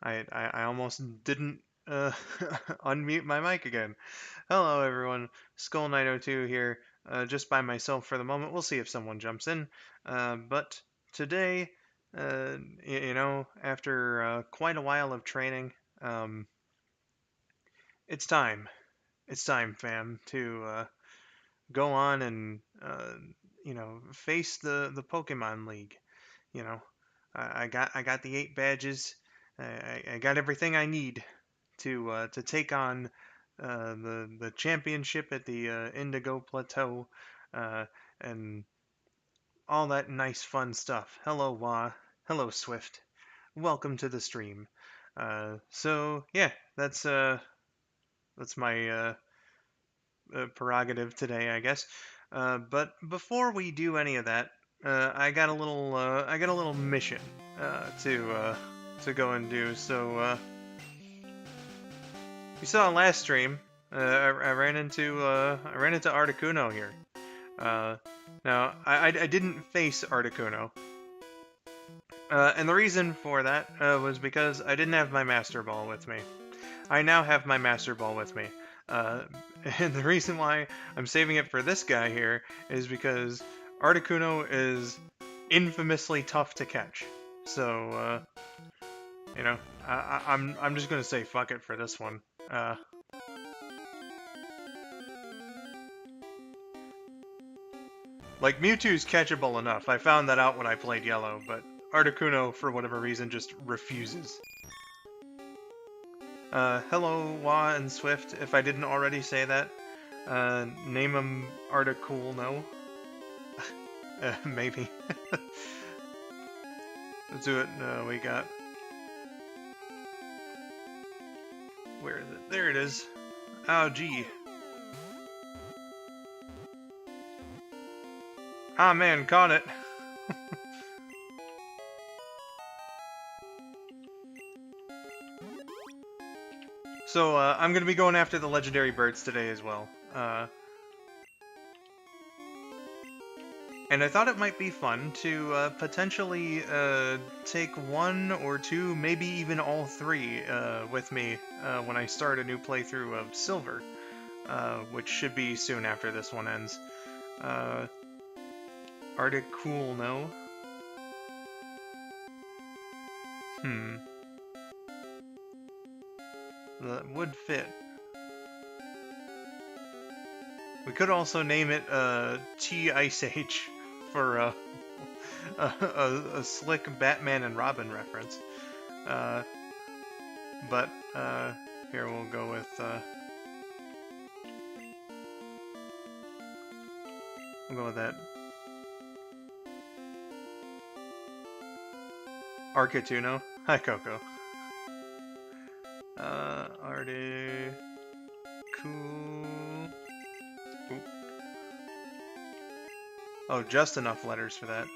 I almost didn't unmute my mic again. Hello, everyone. Skull902 here, just by myself for the moment. We'll see if someone jumps in. But today, after quite a while of training, um, it's time. It's time, fam, to go on and face the Pokemon League. You know, I got the 8 badges. I got everything I need to take on the championship at the Indigo Plateau, uh, and all that nice fun stuff. Hello, Wah. Hello, Swift. Welcome to the stream. So yeah, that's my prerogative today, I guess. But before we do any of that, I got a little mission to go and do. So you saw last stream. I ran into Articuno here. Uh, Now I didn't face Articuno, and the reason for that was because I didn't have my Master Ball with me. I now have my Master Ball with me. Uh, and the reason why I'm saving it for this guy here is because Articuno is infamously tough to catch. So, I'm just gonna say fuck it for this one. Like, Mewtwo's catchable enough. I found that out when I played Yellow, but Articuno, for whatever reason, just refuses. Hello, Wah and Swift, if I didn't already say that. Name him Articuno. Maybe. Let's do it. We got... Where is it? There it is. Oh, gee. Ah, man, caught it. So, I'm gonna be going after the legendary birds today as well. And I thought it might be fun to potentially take one or two, maybe even all three, with me when I start a new playthrough of Silver, which should be soon after this one ends. Articuno. That would fit. We could also name it T Ice Age for a slick Batman and Robin reference. But here we'll go with that. Articuno. Hi, Coco. Cool. Oh, just enough letters for that.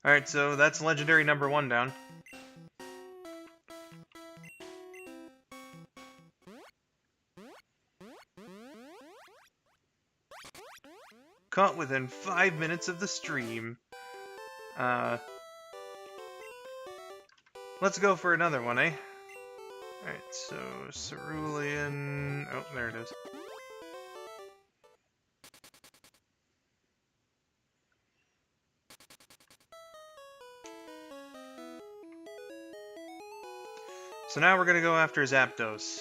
Alright, so that's legendary number 1 down. Caught within 5 minutes of the stream. Let's go for another one, eh? Alright, so Cerulean... Oh, there it is. So now we're going to go after Zapdos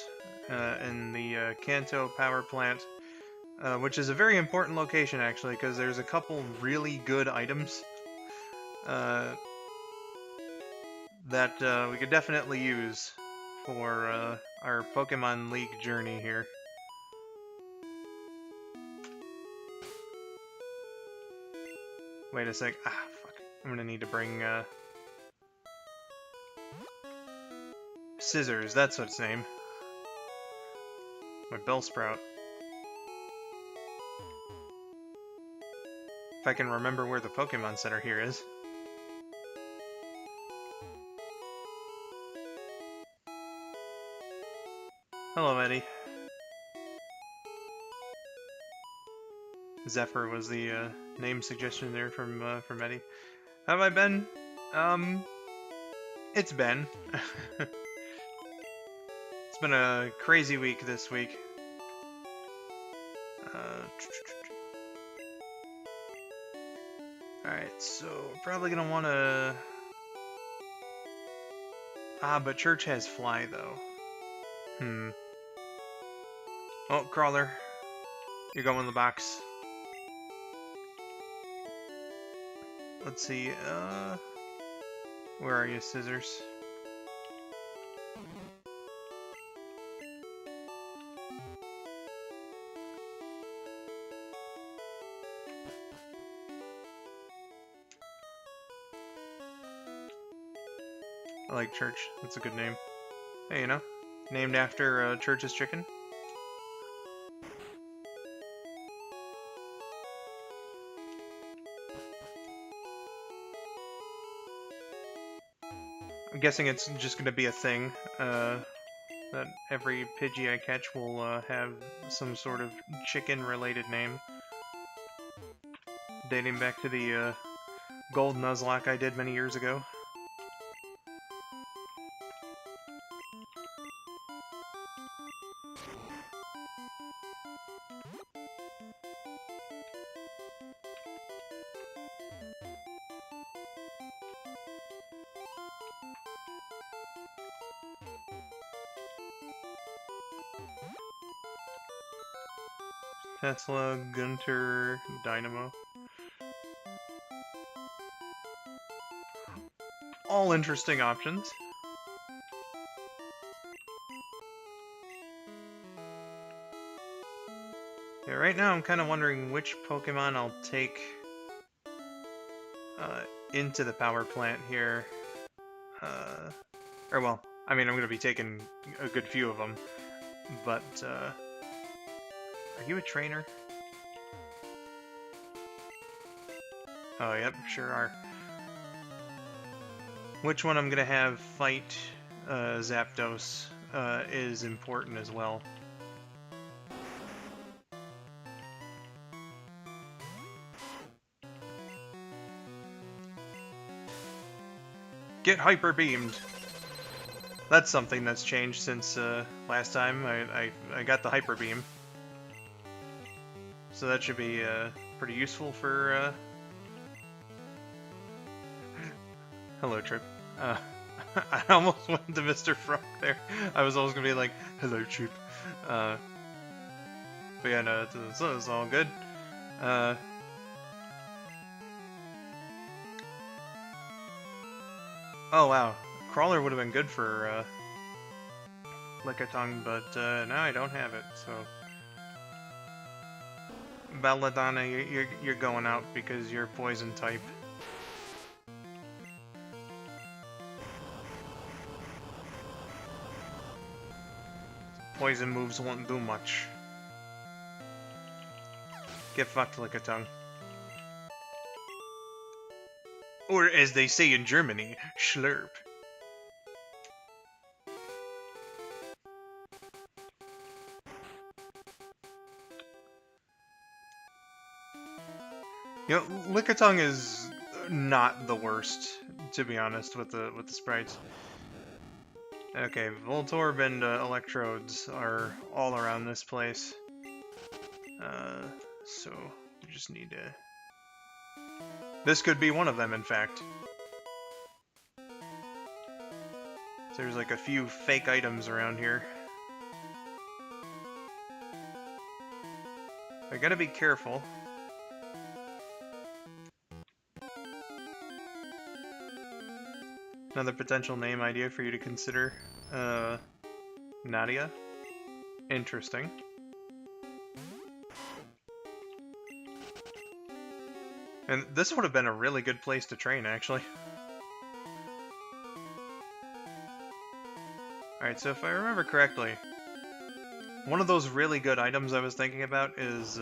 in the Kanto power plant, which is a very important location, actually, because there's a couple really good items that we could definitely use for our Pokemon League journey here. Wait a sec. Ah, fuck. I'm gonna need to bring Scissors, that's what its name. My Bellsprout. If I can remember where the Pokemon Center here is. Hello, Eddie. Zephyr was the name suggestion there from Eddie. Have I been? It's been. It's been a crazy week this week. Alright, so probably gonna wanna... but Church has Fly, though. Oh, Crawler. You're going in the box. Let's see, where are you, Scissors? I like Church. That's a good name. Hey, you know, named after Church's chicken. I'm guessing it's just going to be a thing, that every Pidgey I catch will have some sort of chicken-related name. Dating back to the gold Nuzlocke I did many years ago. Tesla, Gunter, Dynamo. All interesting options. Yeah, right now I'm kind of wondering which Pokemon I'll take into the power plant here. Or well, I mean I'm going to be taking a good few of them, but are you a trainer? Oh, yep, sure are. Which one I'm gonna have fight Zapdos is important as well. Get hyper beamed. That's something that's changed since last time I got the hyper beam. So that should be pretty useful for hello, Trip. I almost went to Mr. Frog there. I was always gonna be like, hello, Trip. But yeah, no, it's all good. Oh wow, Crawler would have been good for Lickitung, but now I don't have it, so... Belladonna, you're going out because you're poison type. Poison moves won't do much. Get fucked, Lickitung. Or as they say in Germany, schlurp. You know, Lickitung is not the worst, to be honest, with the sprites. Okay, Voltorb and Electrodes are all around this place. So you just need to... This could be one of them, in fact. There's like a few fake items around here. I gotta be careful. Another potential name idea for you to consider. Nadia. Interesting. And this would have been a really good place to train, actually. Alright, so if I remember correctly, one of those really good items I was thinking about is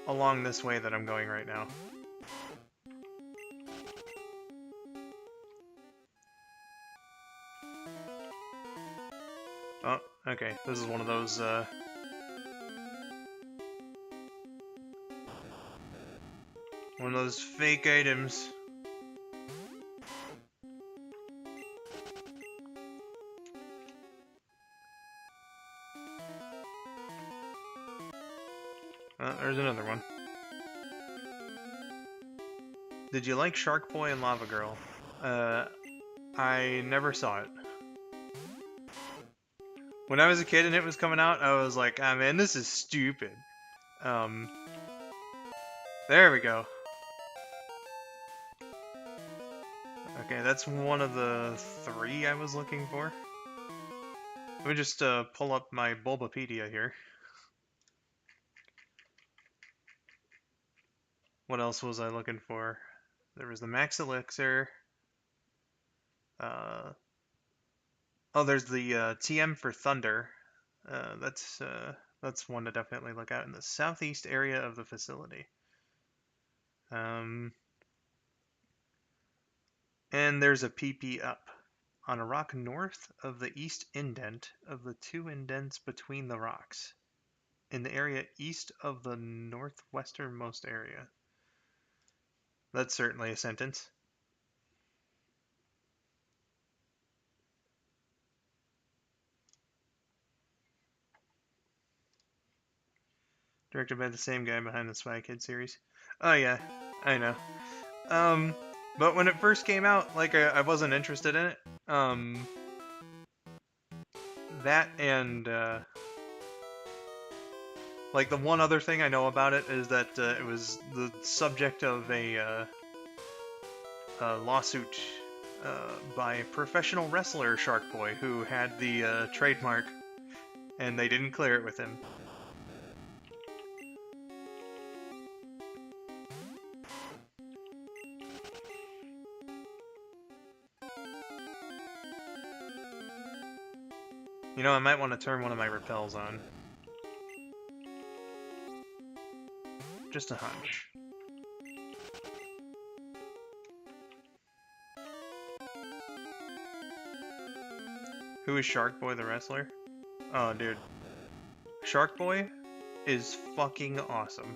along this way that I'm going right now. Oh, okay, this is one of those One of those fake items. There's another one. Did you like Shark Boy and Lava Girl? I never saw it. When I was a kid and it was coming out, I was like, ah man, this is stupid. There we go. Okay, that's one of the 3 I was looking for. Let me just pull up my Bulbapedia here. What else was I looking for? There was the Max Elixir. Oh, there's the TM for Thunder. That's one to definitely look at in the southeast area of the facility. And there's a PP up on a rock north of the east indent of the 2 indents between the rocks, in the area east of the northwesternmost area. That's certainly a sentence. Directed by the same guy behind the Spy Kid series. Oh yeah, I know. But when it first came out, like, I wasn't interested in it. That and, like, the one other thing I know about it is that it was the subject of a lawsuit by professional wrestler Shark Boy, who had the trademark, and they didn't clear it with him. You know, I might want to turn one of my repels on. Just a hunch. Who is Shark Boy the wrestler? Oh, dude. Shark Boy is fucking awesome.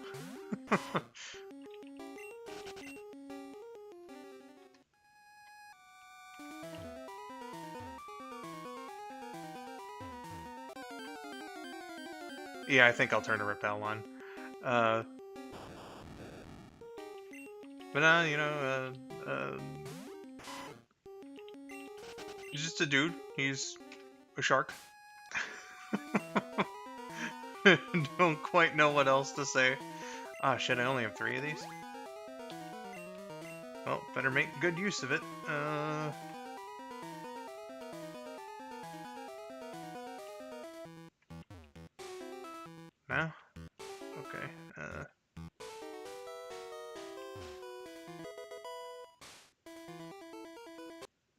Yeah, I think I'll turn a repel on. But you know, he's just a dude. He's a shark. Don't quite know what else to say. Ah, shit, I only have 3 of these. Well, better make good use of it. Now? Okay,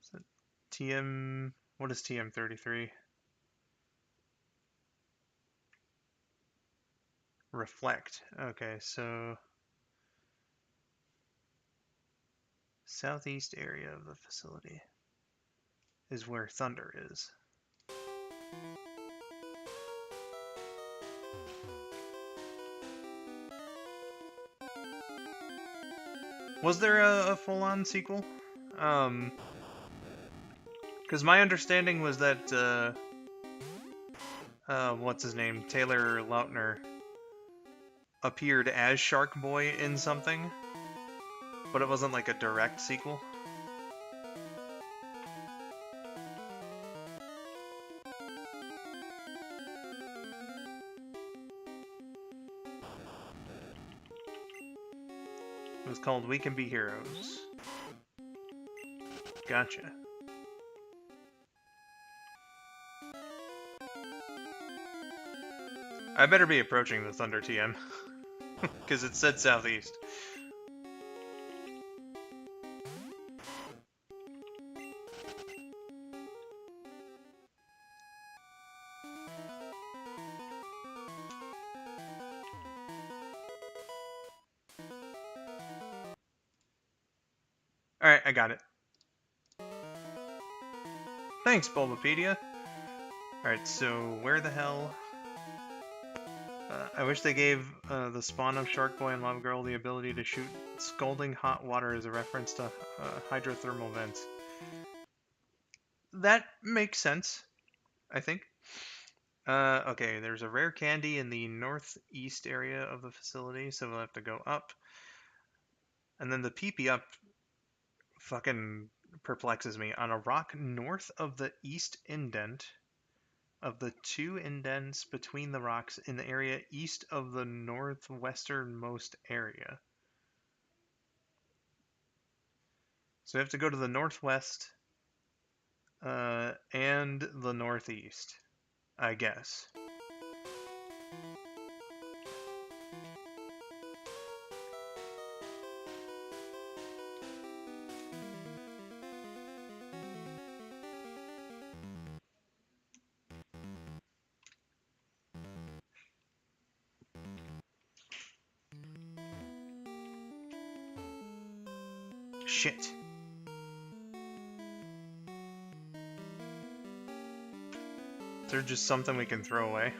is that TM... What is TM33? Reflect. Okay, so... southeast area of the facility is where Thunder is. Was there a full-on sequel? Because my understanding was that, what's his name? Taylor Lautner appeared as Shark Boy in something, but it wasn't like a direct sequel. It was called We Can Be Heroes. Gotcha. I better be approaching the Thunder TM, because it said southeast. Alright, I got it. Thanks, Bulbapedia. Alright, so where the hell... I wish they gave the spawn of Shark Boy and Lava Girl the ability to shoot scalding hot water as a reference to hydrothermal vents. That makes sense, I think. Okay, there's a rare candy in the northeast area of the facility, so we'll have to go up. And then the peepee up fucking perplexes me. On a rock north of the east indent of the two indents between the rocks in the area east of the northwesternmost area. So we have to go to the northwest and the northeast, I guess. Shit. Is there just something we can throw away?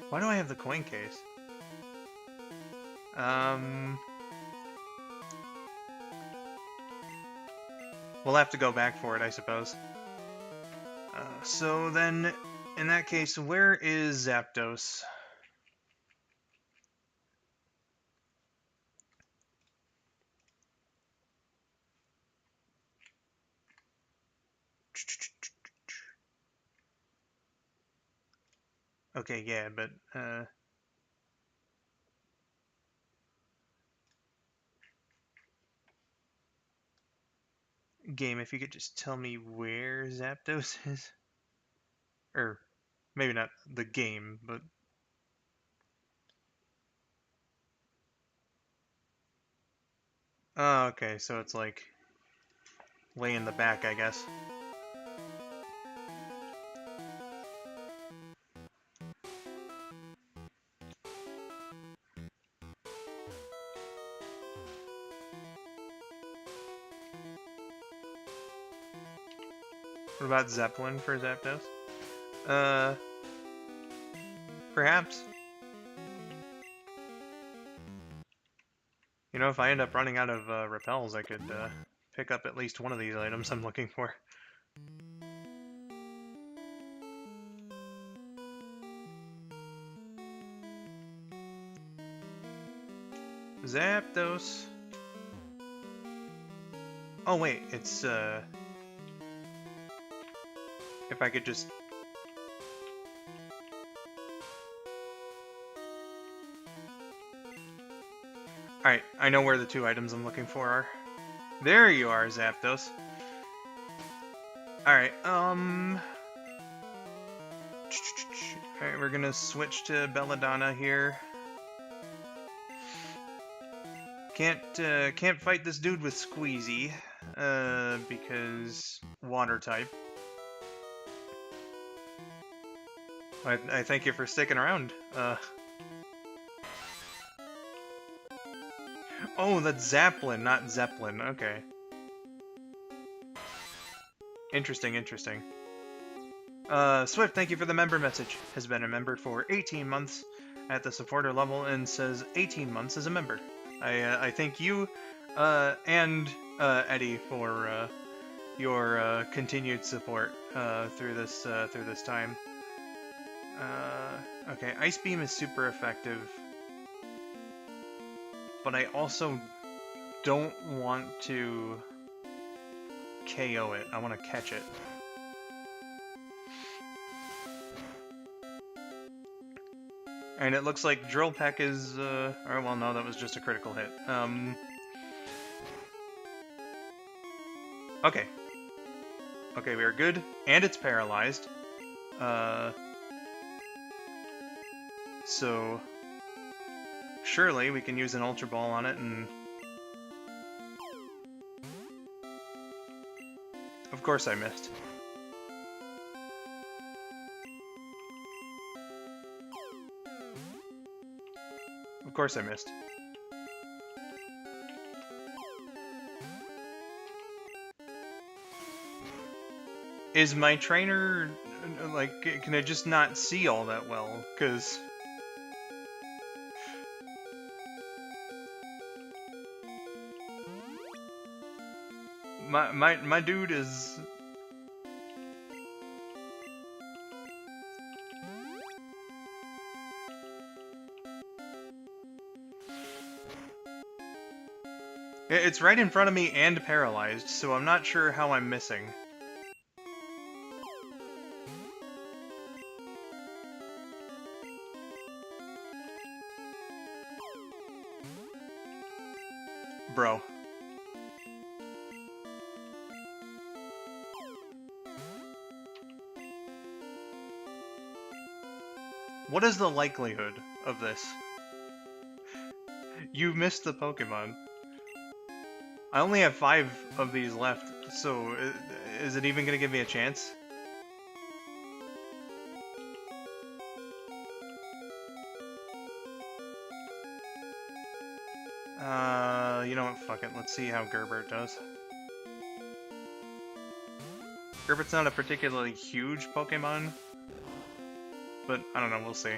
Why do I have the coin case? We'll have to go back for it, I suppose. So then, in that case, where is Zapdos? Okay, yeah, but, game, if you could just tell me where Zapdos is? Or, maybe not the game, but... Oh, okay, so it's like... way in the back, I guess. What about Zeppelin for Zapdos? Perhaps. You know, if I end up running out of repels, I could pick up at least one of these items I'm looking for. Zapdos. Oh wait, it's if I could just... Alright, I know where the two items I'm looking for are. There you are, Zapdos. Alright, Alright, we're gonna switch to Belladonna here. Can't fight this dude with Squeezy, because water type. I thank you for sticking around. Oh, that's Zaplin, not Zeppelin. Okay. Interesting, interesting. Swift, thank you for the member message. Has been a member for 18 months at the supporter level and says 18 months as a member. I thank you, and Eddie for your continued support through this time. Okay, Ice Beam is super effective, but I also don't want to KO it. I want to catch it. And it looks like Drill Peck is, or well, no, that was just a critical hit. Okay. Okay, we are good. And it's paralyzed. So... surely we can use an Ultra Ball on it and... Of course I missed. Of course I missed. Is my trainer, like, can I just not see all that well? Because... My dude is... It's right in front of me and paralyzed, so I'm not sure how I'm missing. Bro. What is the likelihood of this? You missed the Pokémon. I only have 5 of these left, so is it even gonna give me a chance? You know what, fuck it, let's see how Gerbert does. Gerbert's not a particularly huge Pokemon, but I don't know, we'll see.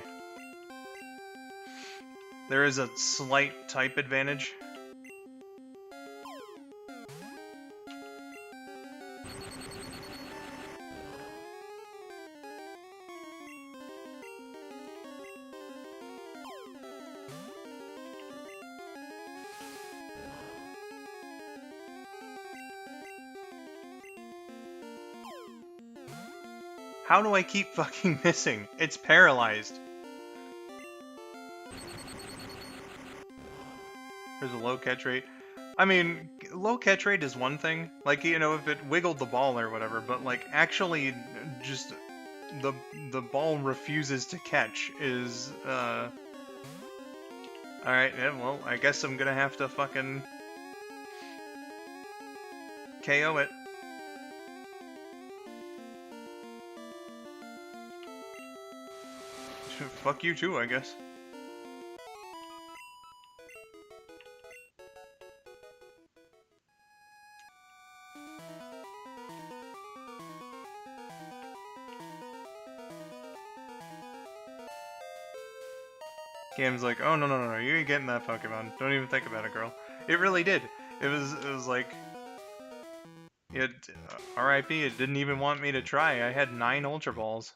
There is a slight type advantage. How do I keep fucking missing? It's paralyzed. There's a low catch rate. I mean, low catch rate is one thing. Like, you know, if it wiggled the ball or whatever, but, like, actually just the ball refuses to catch is, Alright, yeah, well, I guess I'm gonna have to fucking KO it. Fuck you too, I guess. Game's like, oh no, you ain't getting that Pokemon. Don't even think about it, girl. It really did. It was like, RIP. It didn't even want me to try. I had 9 Ultra Balls.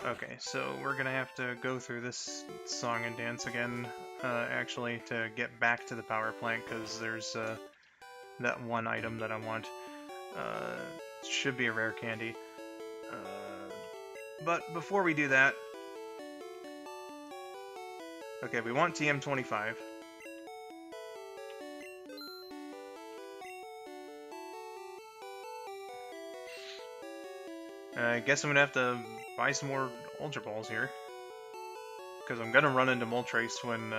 Okay, so we're gonna have to go through this song and dance again, actually, to get back to the power plant, because there's, that one item that I want. Should be a rare candy. But before we do that... Okay, we want TM25. I guess I'm gonna have to buy some more Ultra Balls here. Because I'm gonna run into Moltres when,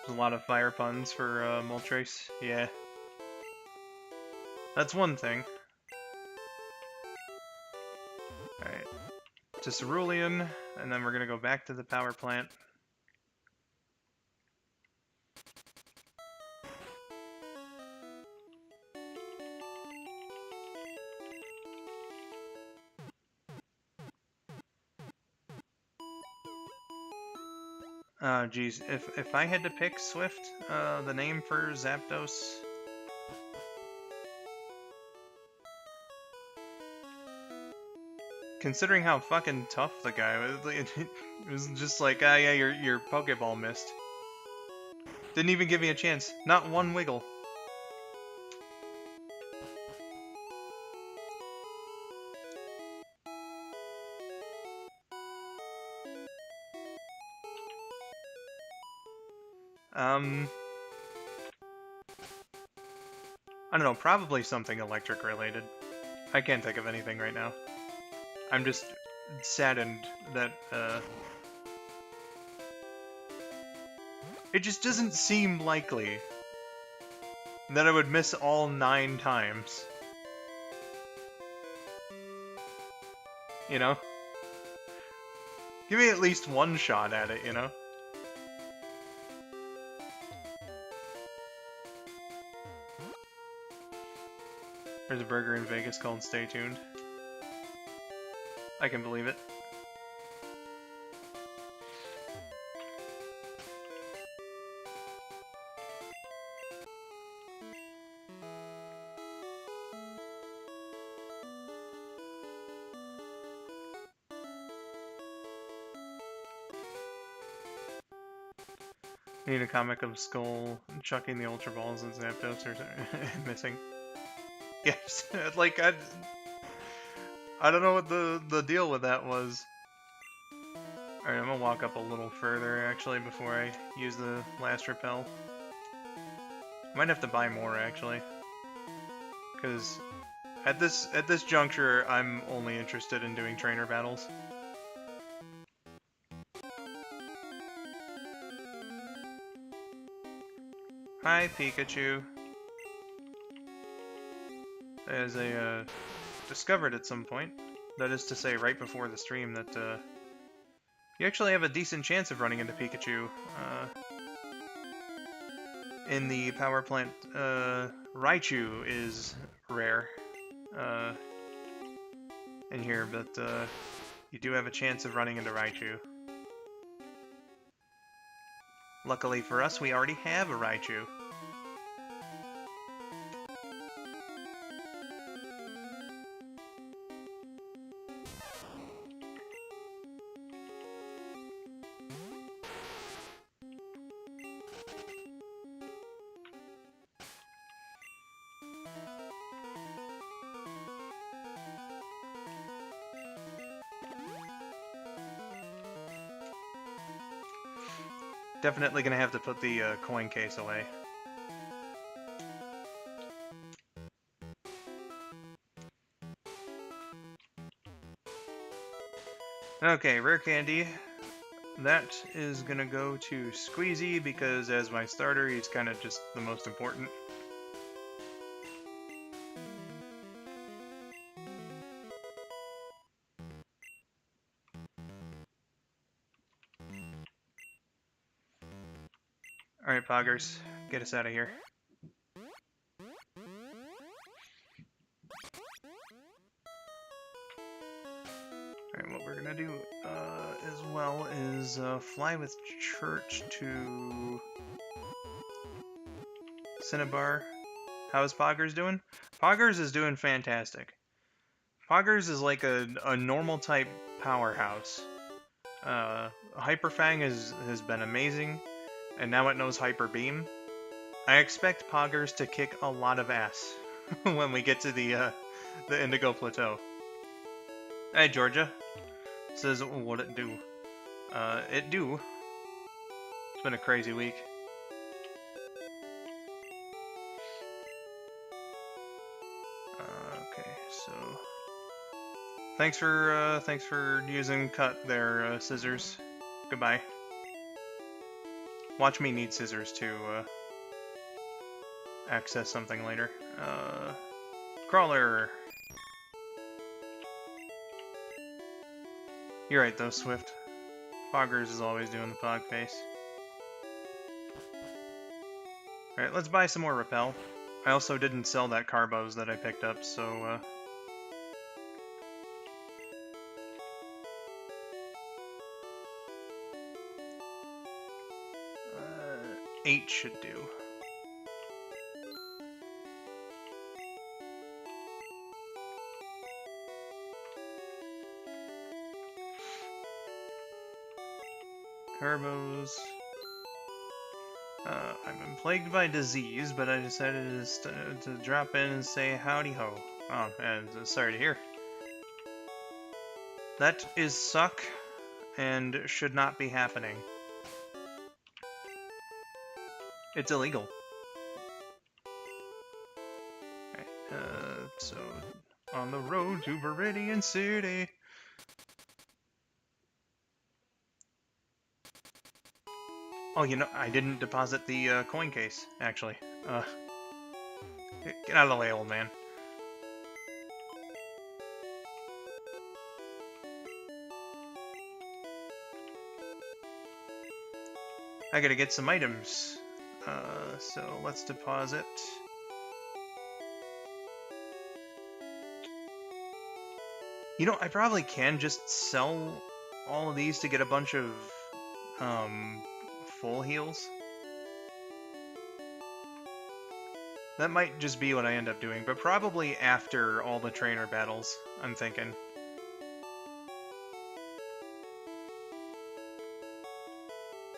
There's a lot of fire puns for, Moltres. Yeah. That's one thing. Alright. To Cerulean, and then we're gonna go back to the power plant. Geez, if I had to pick Swift, the name for Zapdos... Considering how fucking tough the guy was, it was just like, ah, yeah, your Pokeball missed. Didn't even give me a chance. Not one wiggle. I don't know, probably something electric related. I can't think of anything right now. I'm just saddened that, it just doesn't seem likely that I would miss all 9 times. You know? Give me at least one shot at it, you know? There's a burger in Vegas called Stay Tuned. I can believe it. Need a comic of Skull chucking the Ultra Balls and Zapdos or missing. Yes, like I don't know what the deal with that was. Alright, I'm gonna walk up a little further actually before I use the last repel. Might have to buy more actually, because at this juncture I'm only interested in doing trainer battles. Hi, Pikachu. As I discovered at some point, that is to say right before the stream, that you actually have a decent chance of running into Pikachu in the power plant. Raichu is rare in here, but you do have a chance of running into Raichu. Luckily for us, we already have a Raichu. Definitely gonna have to put the coin case away. Okay, rare candy. That is gonna go to Squeezy because as my starter, he's kind of just the most important. Alright, Poggers, get us out of here. Alright, what we're gonna do as well is fly with Church to Cinnabar. How is Poggers doing? Poggers is doing fantastic. Poggers is like a normal type powerhouse. Hyper Fang has been amazing, and now it knows Hyper Beam. I expect Poggers to kick a lot of ass when we get to the Indigo Plateau. Hey, Georgia. Says, what it do? It do. It's been a crazy week. Okay, so thanks for using cut there, scissors. Goodbye. Watch me need scissors to access something later. Crawler. You're right though, Swift. Poggers is always doing the pog face. Alright, let's buy some more repel. I also didn't sell that Carbos that I picked up, so 8 should do. Carbos. I've been plagued by disease, but I decided to drop in and say howdy ho. Oh, and sorry to hear. That is suck, and should not be happening. It's illegal. So, on the road to Viridian City. Oh, you know, I didn't deposit the coin case, actually. Get out of the way, old man. I gotta get some items. So let's deposit. You know, I probably can just sell all of these to get a bunch of, full heals. That might just be what I end up doing, but probably after all the trainer battles, I'm thinking.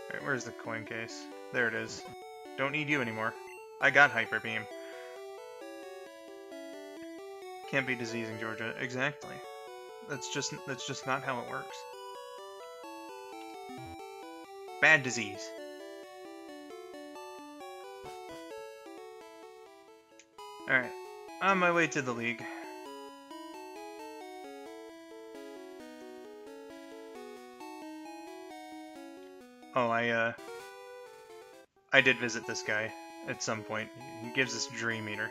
Alright, where's the coin case? There it is. Don't need you anymore. I got Hyper Beam. Can't be diseasing, Georgia. Exactly. That's just not how it works. Bad disease. Alright. On my way to the league. Oh, I did visit this guy at some point. He gives us Dream Eater.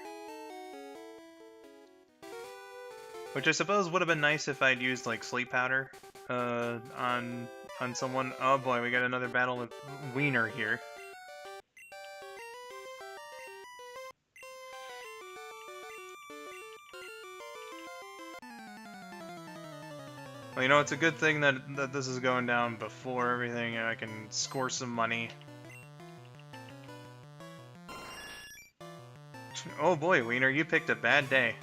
Which I suppose would have been nice if I'd used, like, Sleep Powder, on someone. Oh boy, we got another battle with Wiener here. Well, you know, it's a good thing that this is going down before everything, and I can score some money. Oh boy, Wiener, you picked a bad day.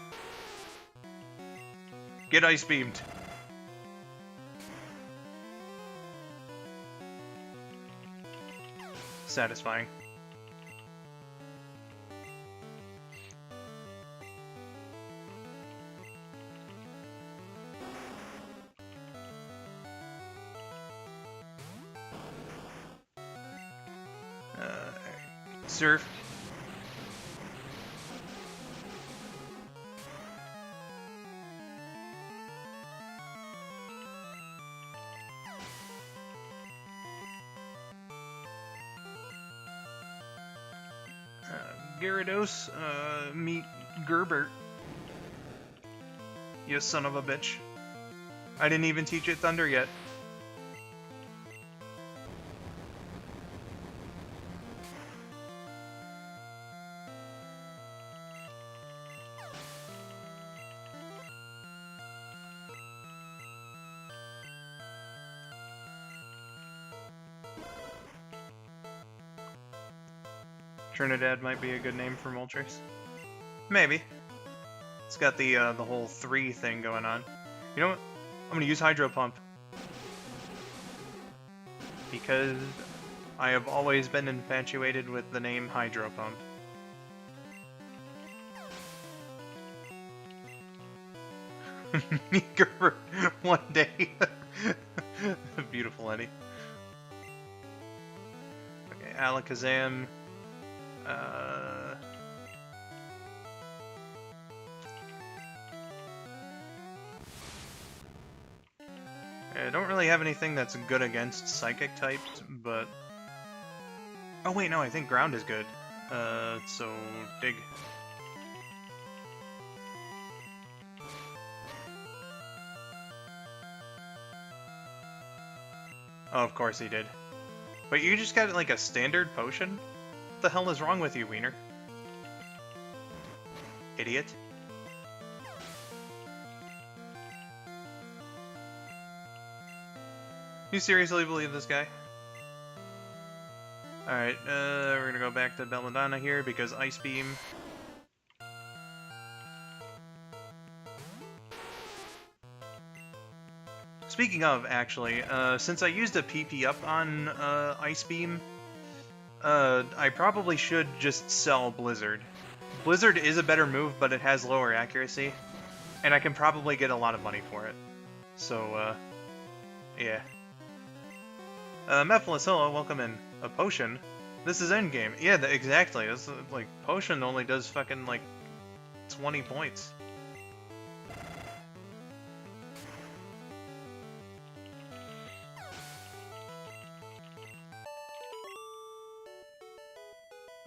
Get ice beamed. Satisfying. Surf. Gyarados, meet Gerbert. You son of a bitch. I didn't even teach it Thunder yet. Trinidad might be a good name for Moltres. Maybe. It's got the whole 3 thing going on. You know what? I'm gonna use Hydro Pump. Because I have always been infatuated with the name Hydro Pump. Gerber, one day. Beautiful, Eddie. Okay, Alakazam. I don't really have anything that's good against Psychic types, but... Oh wait, no, I think Ground is good. So... Dig. Oh, of course he did. But you just got, like, a standard potion? What the hell is wrong with you, Wiener? Idiot. You seriously believe this guy? Alright, we're gonna go back to Belladonna here because Ice Beam. Speaking of, actually, since I used a PP up on Ice Beam, I probably should just sell Blizzard. Blizzard is a better move, but it has lower accuracy, and I can probably get a lot of money for it. So, yeah. Mephiles, hello, welcome in. A potion? This is endgame. Yeah, exactly. This, like, potion only does fucking, like, 20 points.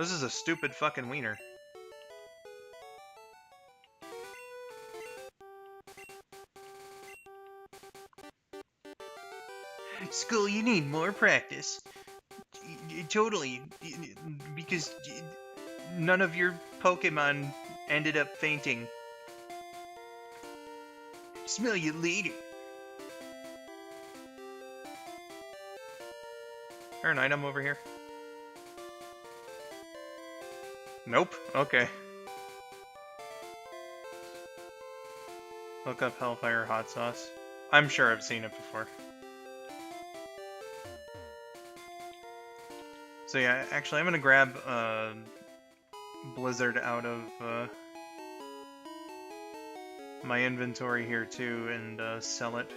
This is a stupid fucking wiener. Skull, you need more practice. Totally. Because none of your Pokemon ended up fainting. Smell you later. Is there an item over here? Nope. Okay. Look up Hellfire Hot Sauce. I'm sure I've seen it before. So yeah, actually I'm gonna grab Blizzard out of my inventory here too and sell it.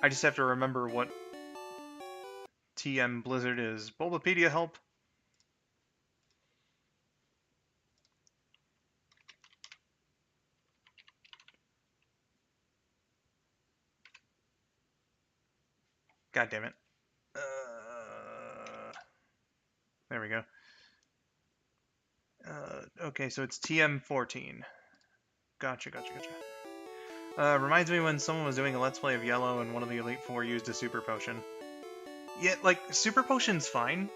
I just have to remember what TM Blizzard is. Bulbapedia help? God damn it. There we go. Okay, so it's TM14. Gotcha. Reminds me when someone was doing a Let's Play of Yellow and one of the Elite Four used a Super Potion. Yeah, like, Super Potion's fine.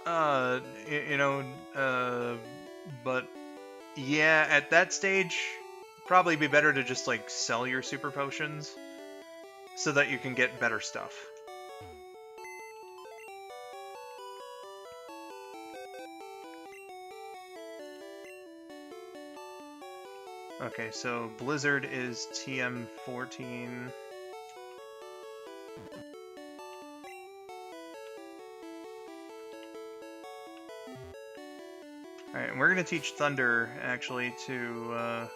But, yeah, at that stage, probably be better to just, like, sell your Super Potions so that you can get better stuff. Okay, so Blizzard is TM14. Alright, and we're gonna teach Thunder, actually, to,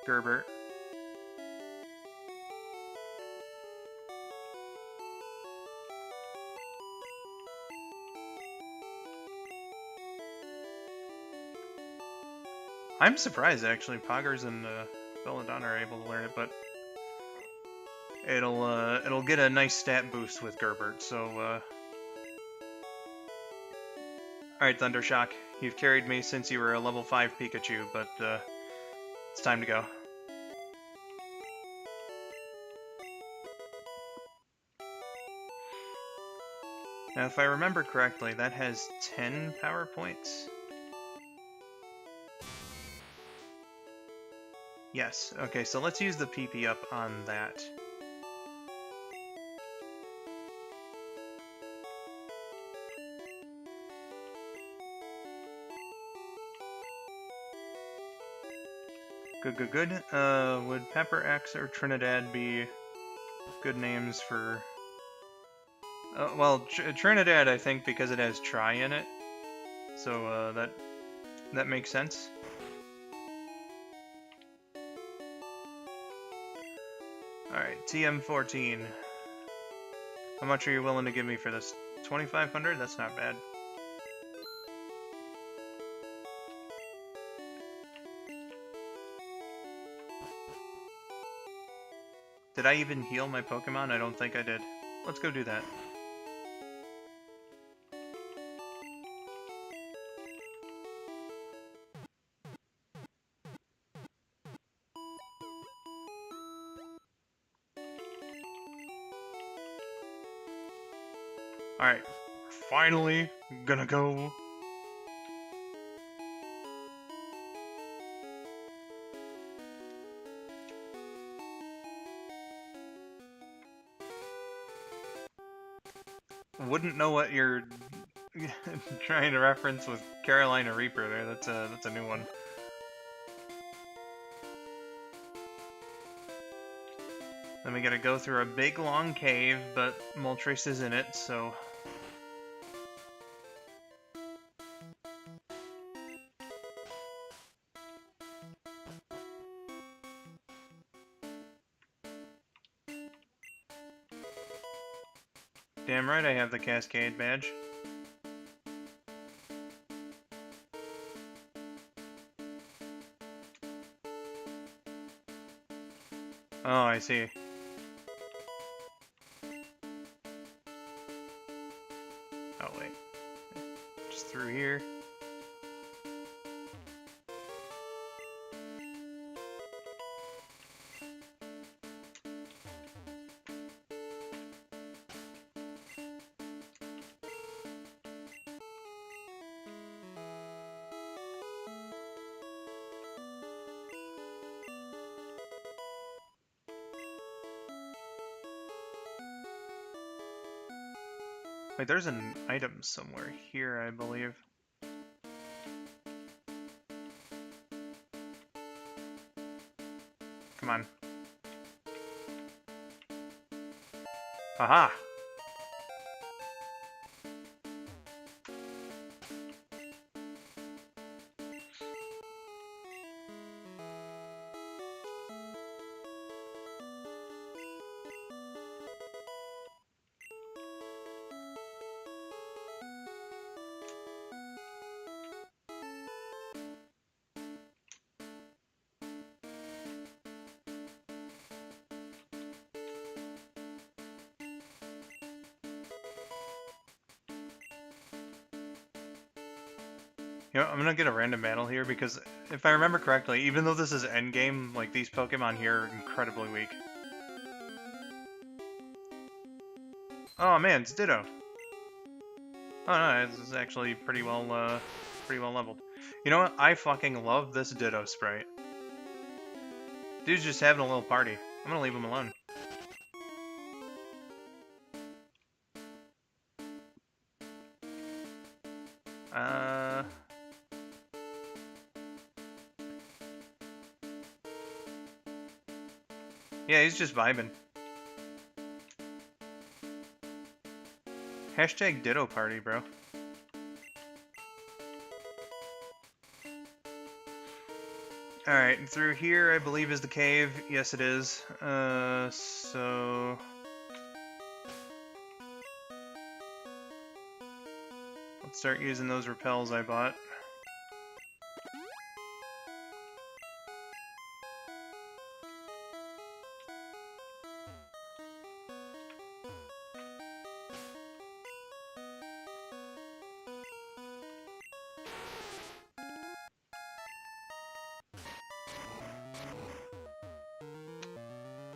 Gerbert. I'm surprised, actually. Poggers and Belladonna are able to learn it, but it'll get a nice stat boost with Gerbert, so, Alright, Thundershock. You've carried me since you were a level 5 Pikachu, but, it's time to go. Now, if I remember correctly, that has 10 power points? Yes, okay, so let's use the PP up on that. Good. Would Pepper X or Trinidad be good names for... well, Trinidad, I think, because it has Tri in it. So, that makes sense. Alright, TM14. How much are you willing to give me for this? 2,500? That's not bad. Did I even heal my Pokemon? I don't think I did. Let's go do that. Alright, finally gonna go. Wouldn't know what you're trying to reference with Carolina Reaper there. That's a new one. Then we gotta go through a big long cave, but Moltres is in it, so... Damn right I have the Cascade badge. Oh, I see. Oh, wait. Wait, there's an item somewhere here, I believe. Come on. Aha! You know, I'm gonna get a random battle here because if I remember correctly, even though this is endgame, like these Pokemon here are incredibly weak. Oh man, it's Ditto. Oh no, this is actually pretty well leveled. You know what? I fucking love this Ditto sprite. Dude's just having a little party. I'm gonna leave him alone. Yeah, he's just vibing. Hashtag Ditto party, bro. Alright, through here I believe is the cave. Yes, it is. So... let's start using those repels I bought.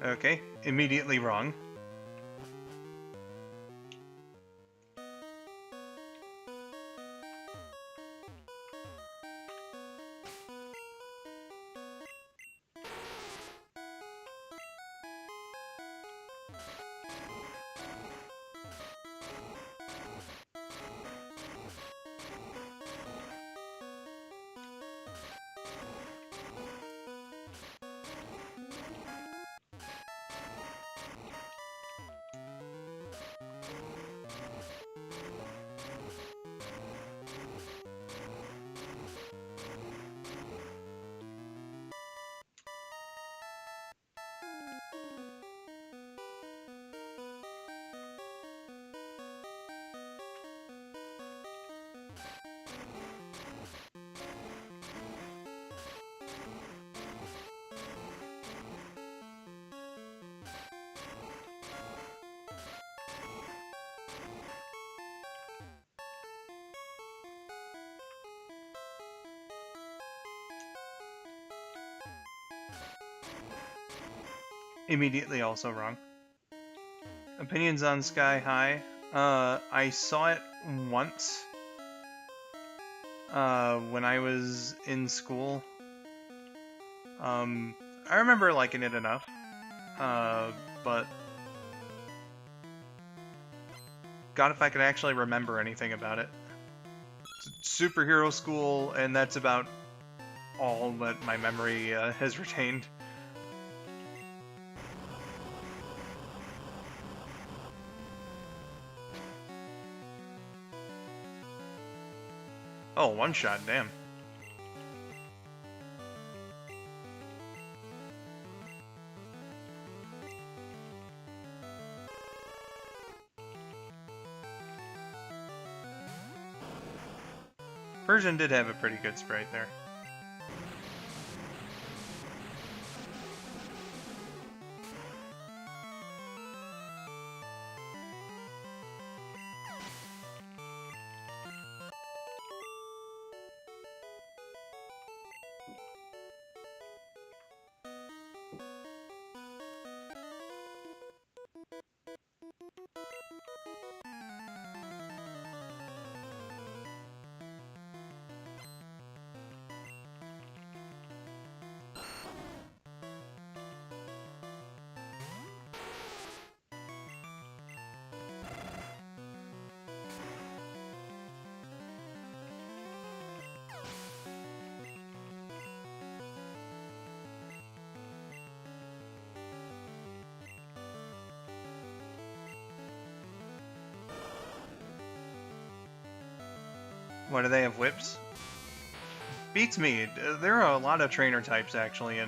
Okay, immediately wrong. Immediately also wrong. Opinions on Sky High. I saw it once. When I was in school. I remember liking it enough. But... God, if I could actually remember anything about it. It's superhero school, and that's about all that my memory has retained. Oh, one shot, damn. Persian did have a pretty good sprite there. Why do they have whips? Beats me. There are a lot of trainer types actually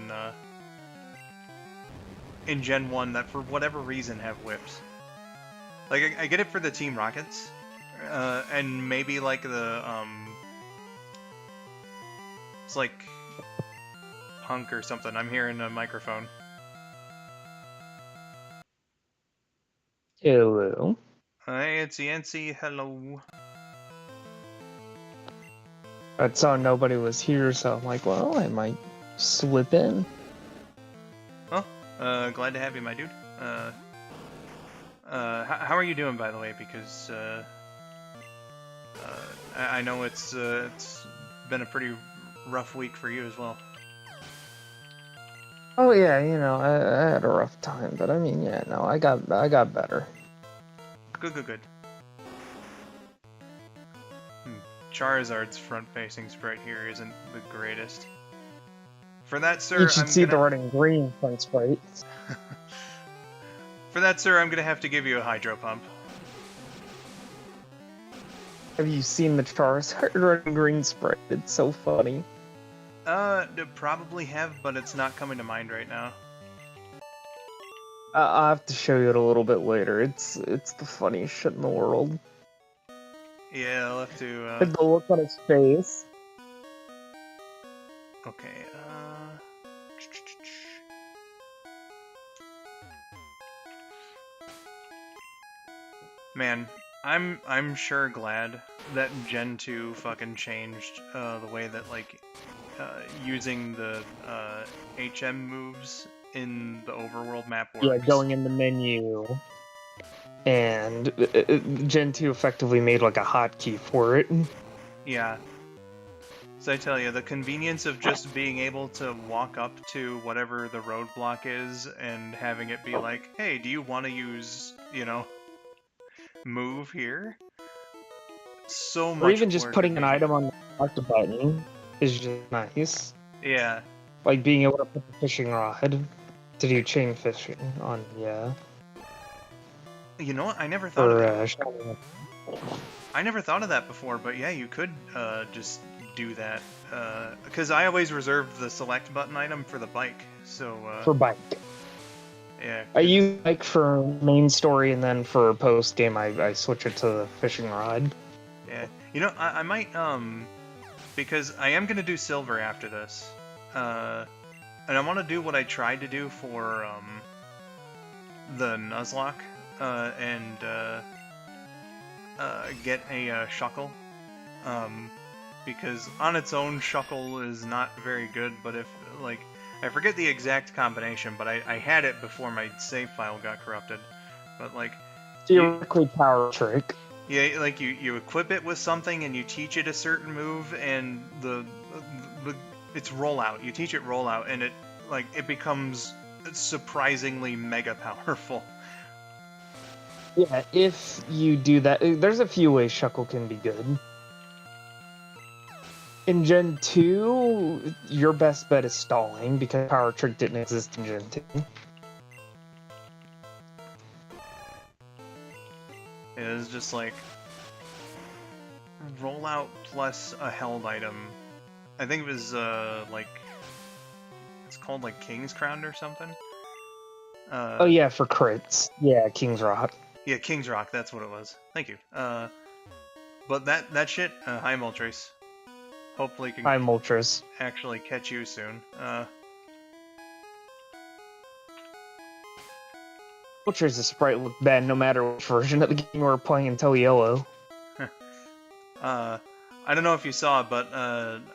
in Gen 1 that for whatever reason have whips. Like, I get it for the Team Rockets, and maybe like it's like Punk or something. I'm hearing a microphone. Hello. Hey, it's Yancy. Hello. I saw nobody was here, so I'm like, well, I might slip in. Well, glad to have you, my dude. How are you doing, by the way? Because I know it's been a pretty rough week for you as well. Oh yeah, you know, I had a rough time, but I mean, yeah, no, I got better. Good. Charizard's front-facing sprite here isn't the greatest. For that, sir, You should see the red and green front sprites. For that, sir, I'm gonna have to give you a hydro pump. Have you seen the Charizard red and green sprite? It's so funny. Probably have, but it's not coming to mind right now. I'll have to show you it a little bit later. It's the funniest shit in the world. Yeah, I'll have to, The look on his face. Okay, Man, I'm sure glad that Gen 2 fucking changed the way that like using the HM moves in the overworld map works. Yeah, going in the menu. And Gen 2 effectively made like a hotkey for it. Yeah. So I tell you, the convenience of just being able to walk up to whatever the roadblock is and having it be like, hey, do you want to use, you know, move here? So much. Or even just putting an item on the select button is just nice. Yeah. Like being able to put the fishing rod to do chain fishing on, yeah. You know what? I never thought of that. I never thought of that before, but yeah, you could just do that. Because I always reserved the select button item for the bike, so... For bike. Yeah. I use bike for main story, and then for post-game, I switch it to the fishing rod. Yeah. You know, I might, because I am going to do silver after this. And I want to do what I tried to do for, the Nuzlocke, and get a Shuckle. Because on its own, Shuckle is not very good, but if, like, I forget the exact combination, but I had it before my save file got corrupted. But, like... Theoretically power trick. Yeah, like, you equip it with something, and you teach it a certain move, and it's rollout. You teach it rollout, and it becomes surprisingly mega powerful. Yeah, if you do that, there's a few ways Shuckle can be good. In Gen 2, your best bet is stalling, because Power Trick didn't exist in Gen 2. It was just like... rollout plus a held item. I think it was, like... It's called, like, King's Crown or something? Oh yeah, for crits. Yeah, King's Rock. Yeah, King's Rock, that's what it was. Thank you. But that shit, hi Moltres. Hopefully can Hi Moltres. actually catch you soon. Moltres' sprite looked bad no matter which version of the game we're playing until yellow. I don't know if you saw, but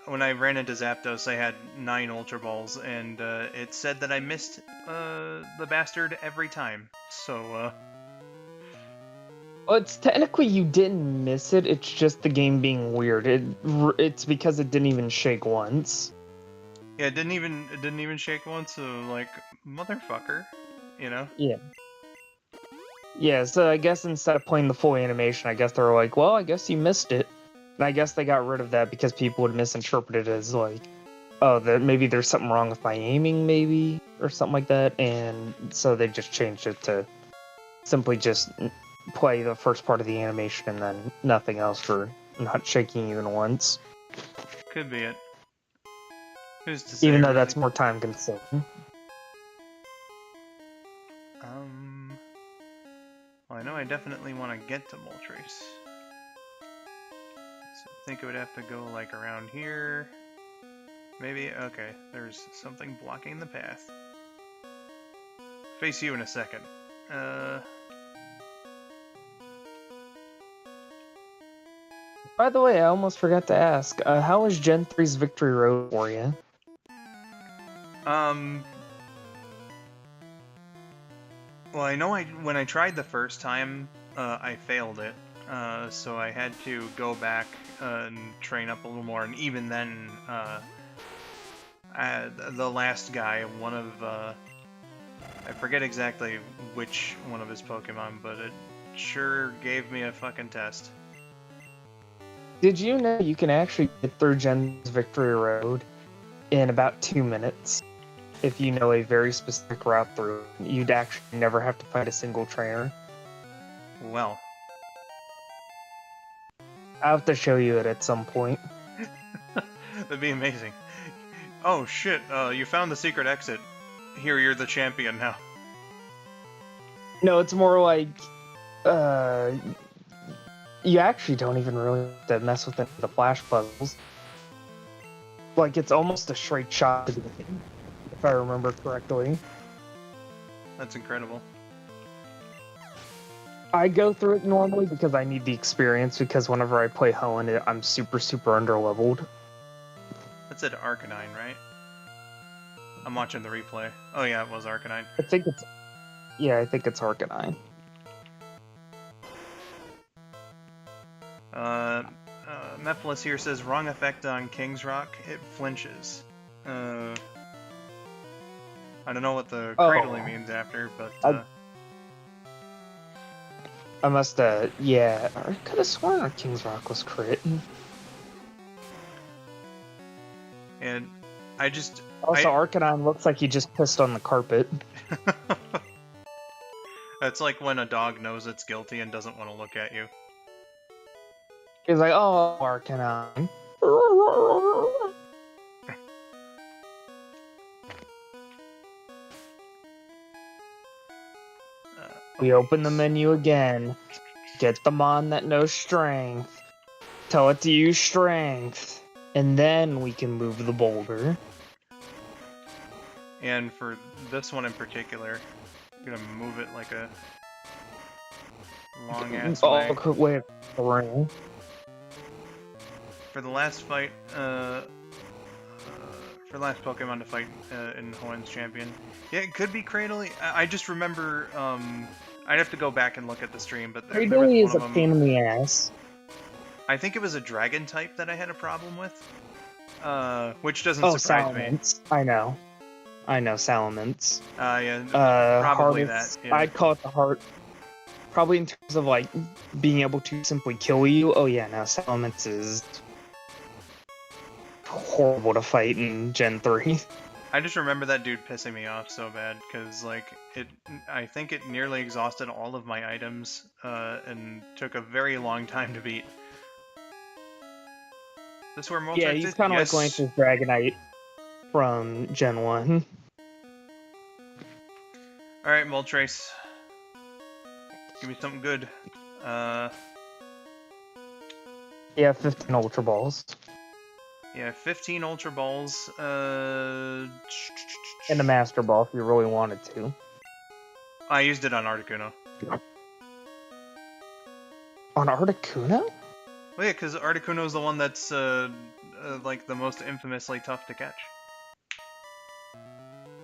when I ran into Zapdos, I had 9 Ultra Balls, and it said that I missed the bastard every time. So, Well, it's technically you didn't miss it. It's just the game being weird. It's because it didn't even shake once. Yeah, it didn't even shake once. So like, motherfucker, you know? Yeah. Yeah. So I guess instead of playing the full animation, I guess they were like, well, I guess you missed it. And I guess they got rid of that because people would misinterpret it as like, oh, maybe there's something wrong with my aiming, maybe, or something like that. And so they just changed it to simply just play the first part of the animation and then nothing else for not shaking even once. Could be it. Who's to say, Even though really? that's more time consuming. Well, I know I definitely want to get to Moltres. So I think it would have to go, like, around here. Maybe? Okay, there's something blocking the path. Face you in a second. By the way, I almost forgot to ask, how was Gen 3's Victory Road for you? Well, I know when I tried the first time, I failed it. So I had to go back and train up a little more, and even then, the last guy, one of, I forget exactly which one of his Pokemon, but it sure gave me a fucking test. Did you know you can actually get through Gen's Victory Road in about 2 minutes? If you know a very specific route through, you'd actually never have to fight a single trainer. Well. I'll have to show you it at some point. That'd be amazing. Oh shit, you found the secret exit. Here, you're the champion now. No, it's more like, you actually don't even really have to mess with the flash puzzles. Like, it's almost a straight shot to the beginning, if I remember correctly. That's incredible. I go through it normally because I need the experience, because whenever I play Hoenn, I'm super, super underleveled. That's at Arcanine, right? I'm watching the replay. Oh yeah, it was Arcanine. I think it's Arcanine. Mephiles here says, wrong effect on King's Rock, it flinches. I don't know what the cradling means after, but... I must, yeah, I could have sworn our King's Rock was crit. And I just... Also, Arcanine looks like he just pissed on the carpet. That's like when a dog knows it's guilty and doesn't want to look at you. He's like, oh, Arcanine. We open the menu again. Get the mon that knows strength. Tell it to use strength. And then we can move the boulder. And for this one in particular, I'm gonna move it like a long-ass way. Wait, around. For the last fight, for the last Pokemon to fight in Hoenn's Champion. Yeah, it could be Cradily. I just remember, I'd have to go back and look at the stream, but Cradily is a pain in the ass. I think it was a Dragon type that I had a problem with, which doesn't surprise me. I know, Salamence. Yeah, probably hardest, that. Yeah. I'd call it the heart. Probably in terms of, like, being able to simply kill you. Oh yeah, no, Salamence is horrible to fight in Gen 3. I just remember that dude pissing me off so bad, because, like, I think it nearly exhausted all of my items, and took a very long time to beat. This where Moltres Yeah, he's kind of like Lance's Dragonite from Gen 1. Alright, Moltres. Give me something good. Yeah, 15 Ultra Balls. Yeah, 15 Ultra Balls. And a Master Ball if you really wanted to. I used it on Articuno. On Articuno? Well, yeah, because Articuno's the one that's, like, the most infamously tough to catch.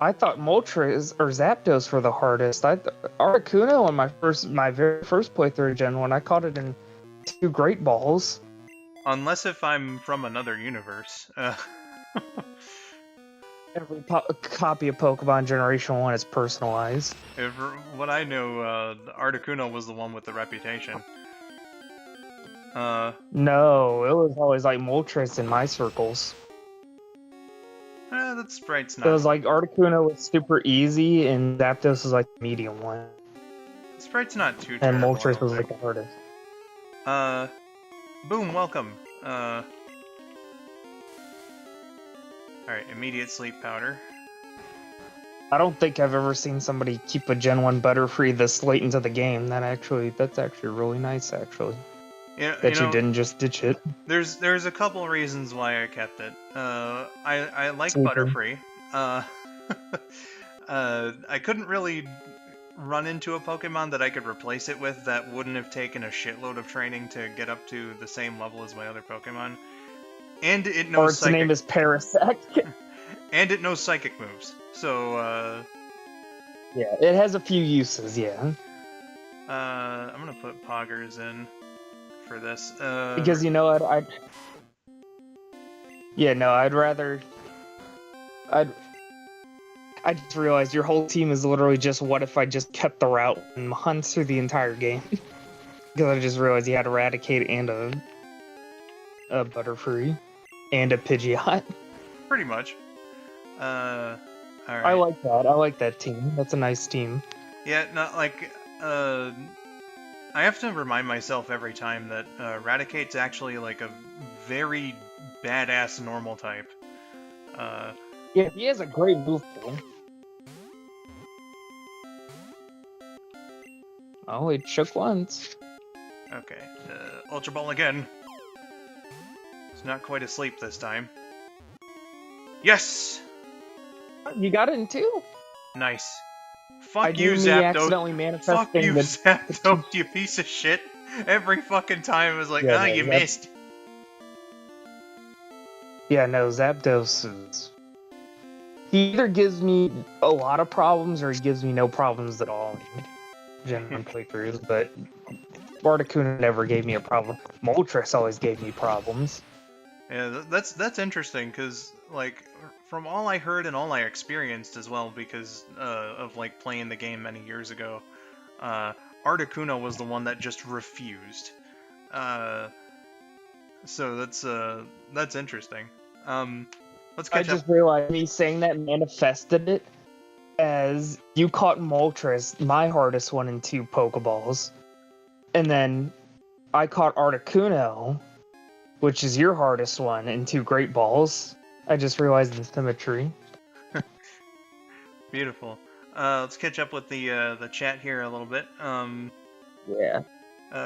I thought Moltres or Zapdos were the hardest. Articuno on my very first playthrough of Gen 1, I caught it in 2 Great Balls. Unless if I'm from another universe. Every copy of Pokemon Generation 1 is personalized. What I know, Articuno was the one with the reputation. No, it was always like Moltres in my circles. That sprite's not... It was like Articuno was super easy, and Zapdos was like the medium one. Sprite's not too And terrible, Moltres was like the hardest. Boom, welcome. Alright, immediate sleep powder. I don't think I've ever seen somebody keep a Gen 1 Butterfree this late into the game. That's actually really nice, actually. Yeah, That you didn't just ditch it. there's a couple reasons why I kept it. I like Sleeping. Butterfree. I couldn't really run into a Pokemon that I could replace it with that wouldn't have taken a shitload of training to get up to the same level as my other Pokemon. And it knows Or its name is Parasect. And it knows psychic moves. So, Yeah, it has a few uses, yeah. I'm gonna put Poggers in for this. Because, you know what, Yeah, no, I'd rather... I just realized your whole team is literally just what if I just kept the route and hunts through the entire game. Because I just realized you had Eradicate and a Butterfree. And a Pidgeot. Pretty much. Alright. I like that. I like that team. That's a nice team. Yeah, not like, I have to remind myself every time that Raticate's actually like a very badass normal type. Yeah, he has a great move pool. Oh, it shook once. Okay, Ultra Ball again. It's not quite asleep this time. Yes! You got it in two. Nice. Fuck I you, do me Zapdos. accidentally Fuck manifesting you, the Zapdos, you piece of shit. Every fucking time it was like, Yeah, oh, no, you missed. Yeah, no, Zapdos is... He either gives me a lot of problems or he gives me no problems at all in Gen 1 playthroughs, but Articuno never gave me a problem. Moltres always gave me problems. Yeah, that's interesting, because, like, from all I heard and all I experienced as well, because of, like, playing the game many years ago, Articuno was the one that just refused. So that's interesting. Let's catch up. I just realized me saying that manifested it as you caught Moltres, my hardest one, in 2 Pokeballs. And then I caught Articuno, which is your hardest one, in 2 Great Balls. I just realized the symmetry. Beautiful. Let's catch up with the chat here a little bit. Yeah.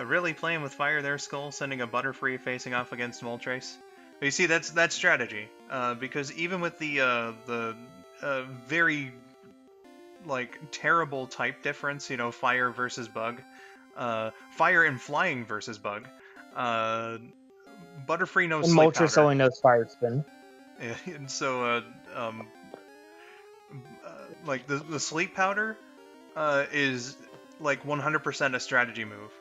Really playing with fire there, Skull, sending a Butterfree facing off against Moltres. But you see, that's strategy. Because even with the very, like, terrible type difference, you know, fire versus bug, fire and flying versus bug, Butterfree knows And sleep Moltres powder. only knows Fire Spin. And so, like, the sleep powder is, like, 100% a strategy move.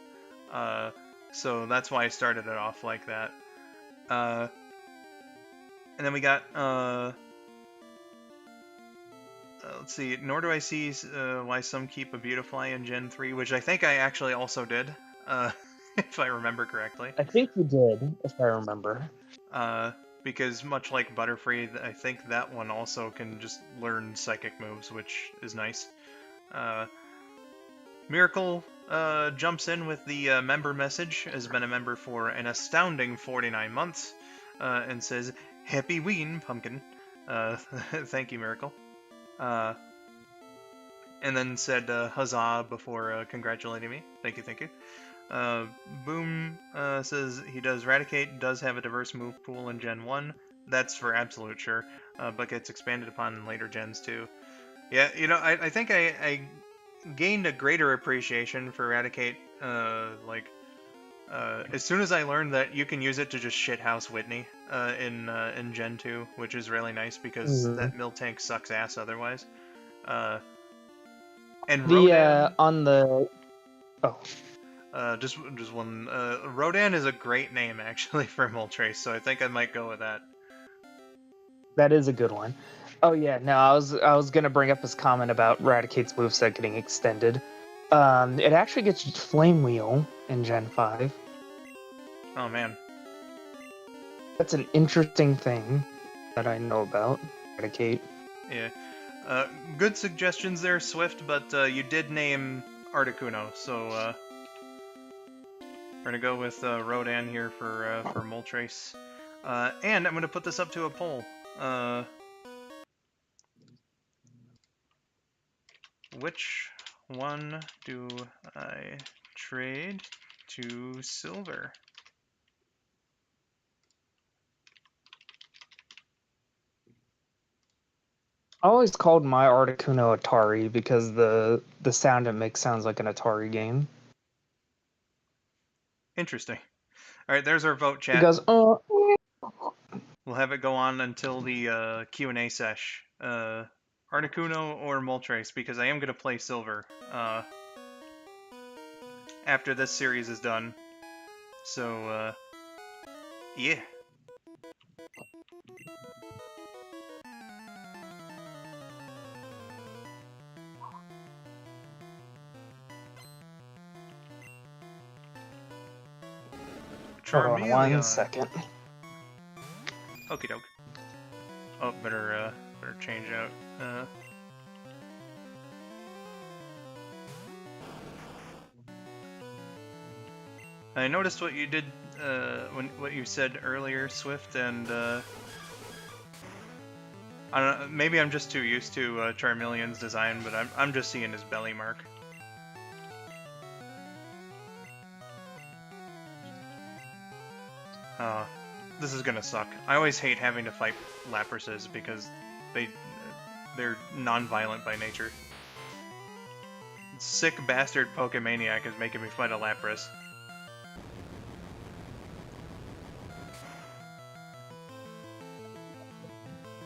So that's why I started it off like that. And then we got, let's see, nor do I see why some keep a Beautifly in Gen 3, which I think I actually also did, if I remember correctly. I think you did, if I remember. Because much like Butterfree, I think that one also can just learn psychic moves, which is nice. Miracle jumps in with the member message, has been a member for an astounding 49 months, and says, Happy Ween, Pumpkin. Thank you, Miracle. And then said, huzzah, before congratulating me. Thank you, thank you. Boom says he does Raticate, does have a diverse move pool in Gen 1. That's for absolute sure, but gets expanded upon in later gens too. Yeah, you know, I think I gained a greater appreciation for Raticate, as soon as I learned that you can use it to just shithouse Whitney in Gen 2, which is really nice because that Miltank sucks ass otherwise. And Rodan... on the... Oh. Just one. Rodan is a great name, actually, for Moltres, so I think I might go with that. That is a good one. Oh yeah, no, I was gonna bring up his comment about Raticate's moveset getting extended. It actually gets Flame Wheel in Gen 5. Oh man. That's an interesting thing that I know about Raticate. Yeah. Good suggestions there, Swift, but you did name Articuno, so We're gonna go with Rodan here for Moltres. And I'm gonna put this up to a poll. Which one do I trade to silver? I always called my Articuno Atari because the sound it makes sounds like an Atari game. Interesting. All right, there's our vote, It chat. goes, We'll have it go on until the Q&A sesh. Articuno or Moltres, because I am going to play silver after this series is done. So, yeah. hold on Charmeleon. 1 second. Okie doke. Oh, better change out. I noticed what you did, what you said earlier, Swift, and I don't know. Maybe I'm just too used to Charmeleon's design, but I'm just seeing his belly mark. This is gonna suck. I always hate having to fight Laprases because they're non-violent by nature. Sick bastard Pokemaniac is making me fight a Lapras.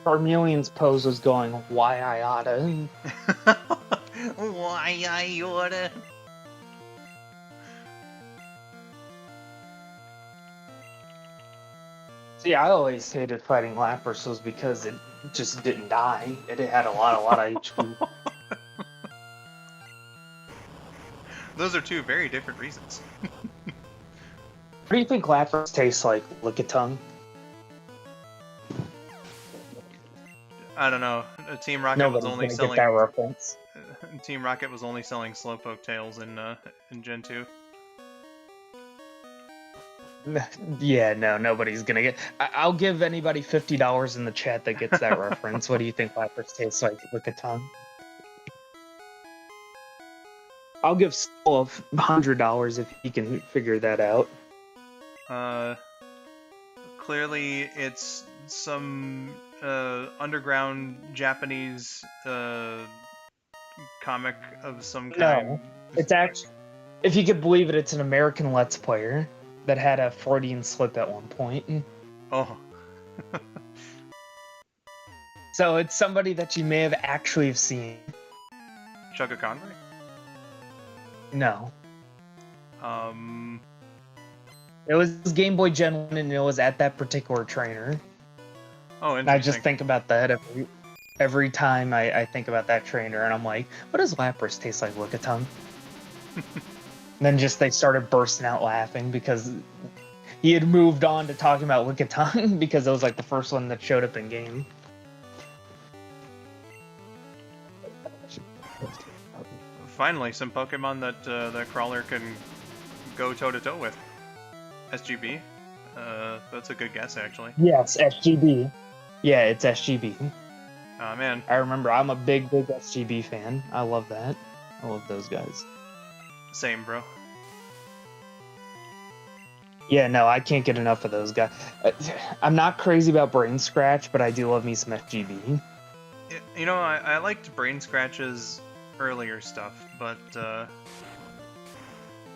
Charmeleon's pose was going, why I oughta. Why I oughta. See, I always hated fighting Laprases because it just didn't die. It had a lot of HP. Those are two very different reasons. What do you think Lapras tastes like, Lickitung? I don't know. Team Rocket Nobody's was only gonna selling get that reference. Team Rocket was only selling Slowpoke tails in Gen 2. Yeah, no, nobody's gonna get. I'll give anybody $50 in the chat that gets that reference. What do you think Lapras tastes like, Lickitung? I'll give Skull $100 if he can figure that out. Clearly it's some underground Japanese comic of some kind. No, it's actually, if you could believe it, it's an American Let's Player that had a Freudian slip at one point. Oh. So it's somebody that you may have actually seen. Chugga Conway? No. It was Game Boy Gen 1 and it was at that particular trainer. Oh, interesting. And I just think about that every time I think about that trainer, and I'm like, what does Lapras taste like, Lickitung? Then just they started bursting out laughing because he had moved on to talking about Lickitung because it was like the first one that showed up in game. Finally, some Pokemon that that Crawler can go toe-to-toe with. SGB? That's a good guess, actually. Yes, SGB. Yeah, it's SGB. Aw, man. I remember, I'm a big SGB fan. I love that. I love those guys. Same, bro. Yeah, no, I can't get enough of those guys. I'm not crazy about Brain Scratch, but I do love me some SGB. You know, I liked Brain Scratch's earlier stuff, but,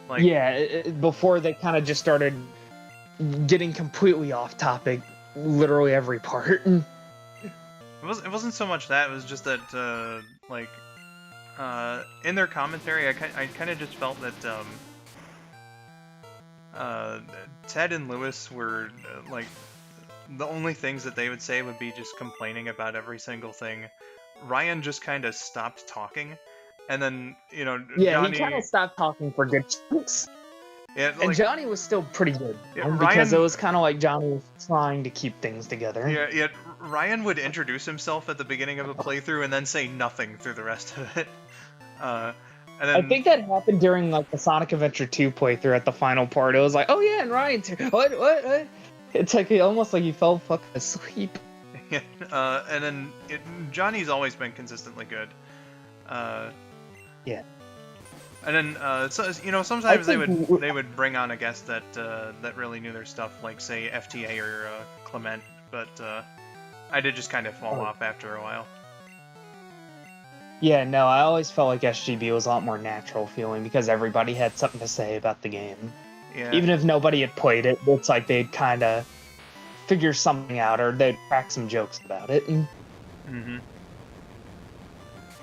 like... Yeah, before they kind of just started getting completely off topic, literally every part. It wasn't so much that, it was just that, like, in their commentary, I kind of just felt that, Ted and Lewis were, like, the only things that they would say would be just complaining about every single thing. Ryan just kind of stopped talking, and then, you know, yeah, Johnny... he kind of stopped talking for good chunks. Yeah, like, and Johnny was still pretty good, yeah, because Ryan... it was kind of like Johnny was trying to keep things together. Yeah, Ryan would introduce himself at the beginning of a playthrough and then say nothing through the rest of it. And I then think that happened during like the Sonic Adventure 2 playthrough at the final part. It was like, oh yeah, and Ryan's here. What? It's like almost like he fell fucking asleep. yeah, and then Johnny's always been consistently good. Yeah. And then so, sometimes they would bring on a guest that that really knew their stuff, like say FTA or Clement, but I did just kind of fall off after a while. Yeah, no, I always felt like SGB was a lot more natural feeling because everybody had something to say about the game. Yeah. Even if nobody had played it, it's like they'd kind of figure something out or they'd crack some jokes about it. Mm-hmm.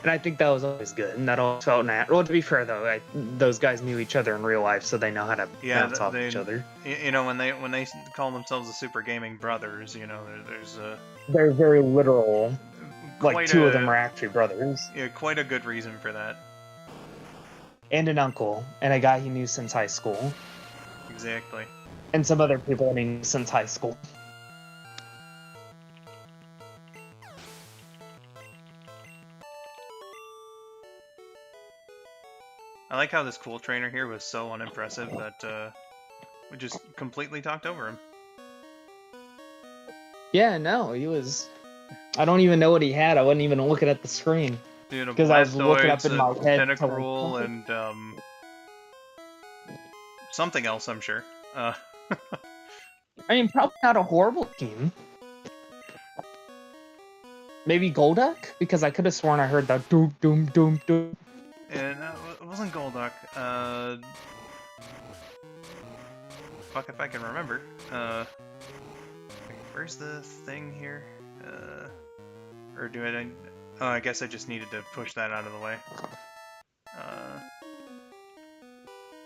And I think that was always good, and that all felt natural. Well, to be fair, though, those guys knew each other in real life, so they know how to bounce off each other. When they call themselves the Super Gaming Brothers, there's a... They're very literal. Like, two of them are actually brothers. Yeah, quite a good reason for that. And an uncle, and a guy he knew since high school. Exactly. And some other people that he knew since high school. I like how this cool trainer here was so unimpressive that we just completely talked over him. Yeah, no, he was... I don't even know what he had. I wasn't even looking at the screen. Dude, because I was looking up in my head. Tentacruel and something else, I'm sure. I mean, probably not a horrible team. Maybe Golduck? Because I could have sworn I heard that doom doom doom doom. And it wasn't Golduck. Fuck if I can remember. Where's the thing here? Or do I... Oh, I guess I just needed to push that out of the way.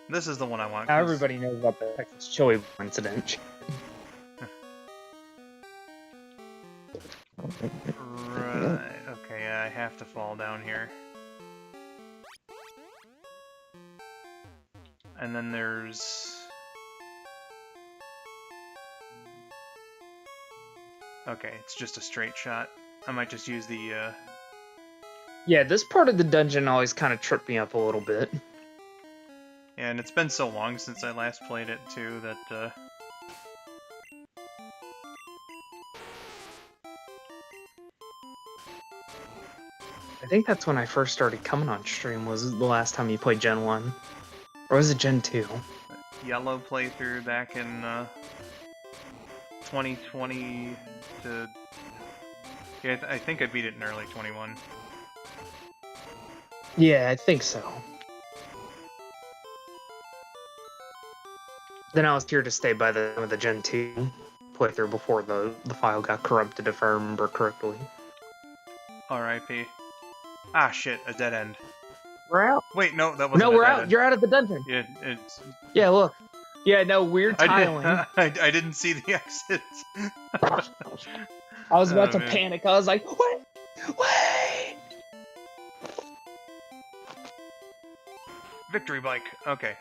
This is the one I want. Everybody knows about the Texas Chili incident. Right. Okay, I have to fall down here. And then there's... Okay, it's just a straight shot. I might just use the, Yeah, this part of the dungeon always kind of tripped me up a little bit. Yeah, and it's been so long since I last played it, too, that, I think that's when I first started coming on stream, was the last time you played Gen 1. Or was it Gen 2? Yellow playthrough back in, 2020 to... Yeah, I think I beat it in early 21. Yeah, I think so. Then I was here to stay by the Gen 2 playthrough before the file got corrupted, if I remember correctly. R.I.P. Ah, shit, a dead end. We're out. Wait, no, that wasn't No, we're out. End. You're out of the dungeon. Yeah, it's... Yeah, look. Yeah, no, weird tiling. I didn't see the exits. I was about to panic. I was like, wait! Victory bike. Okay.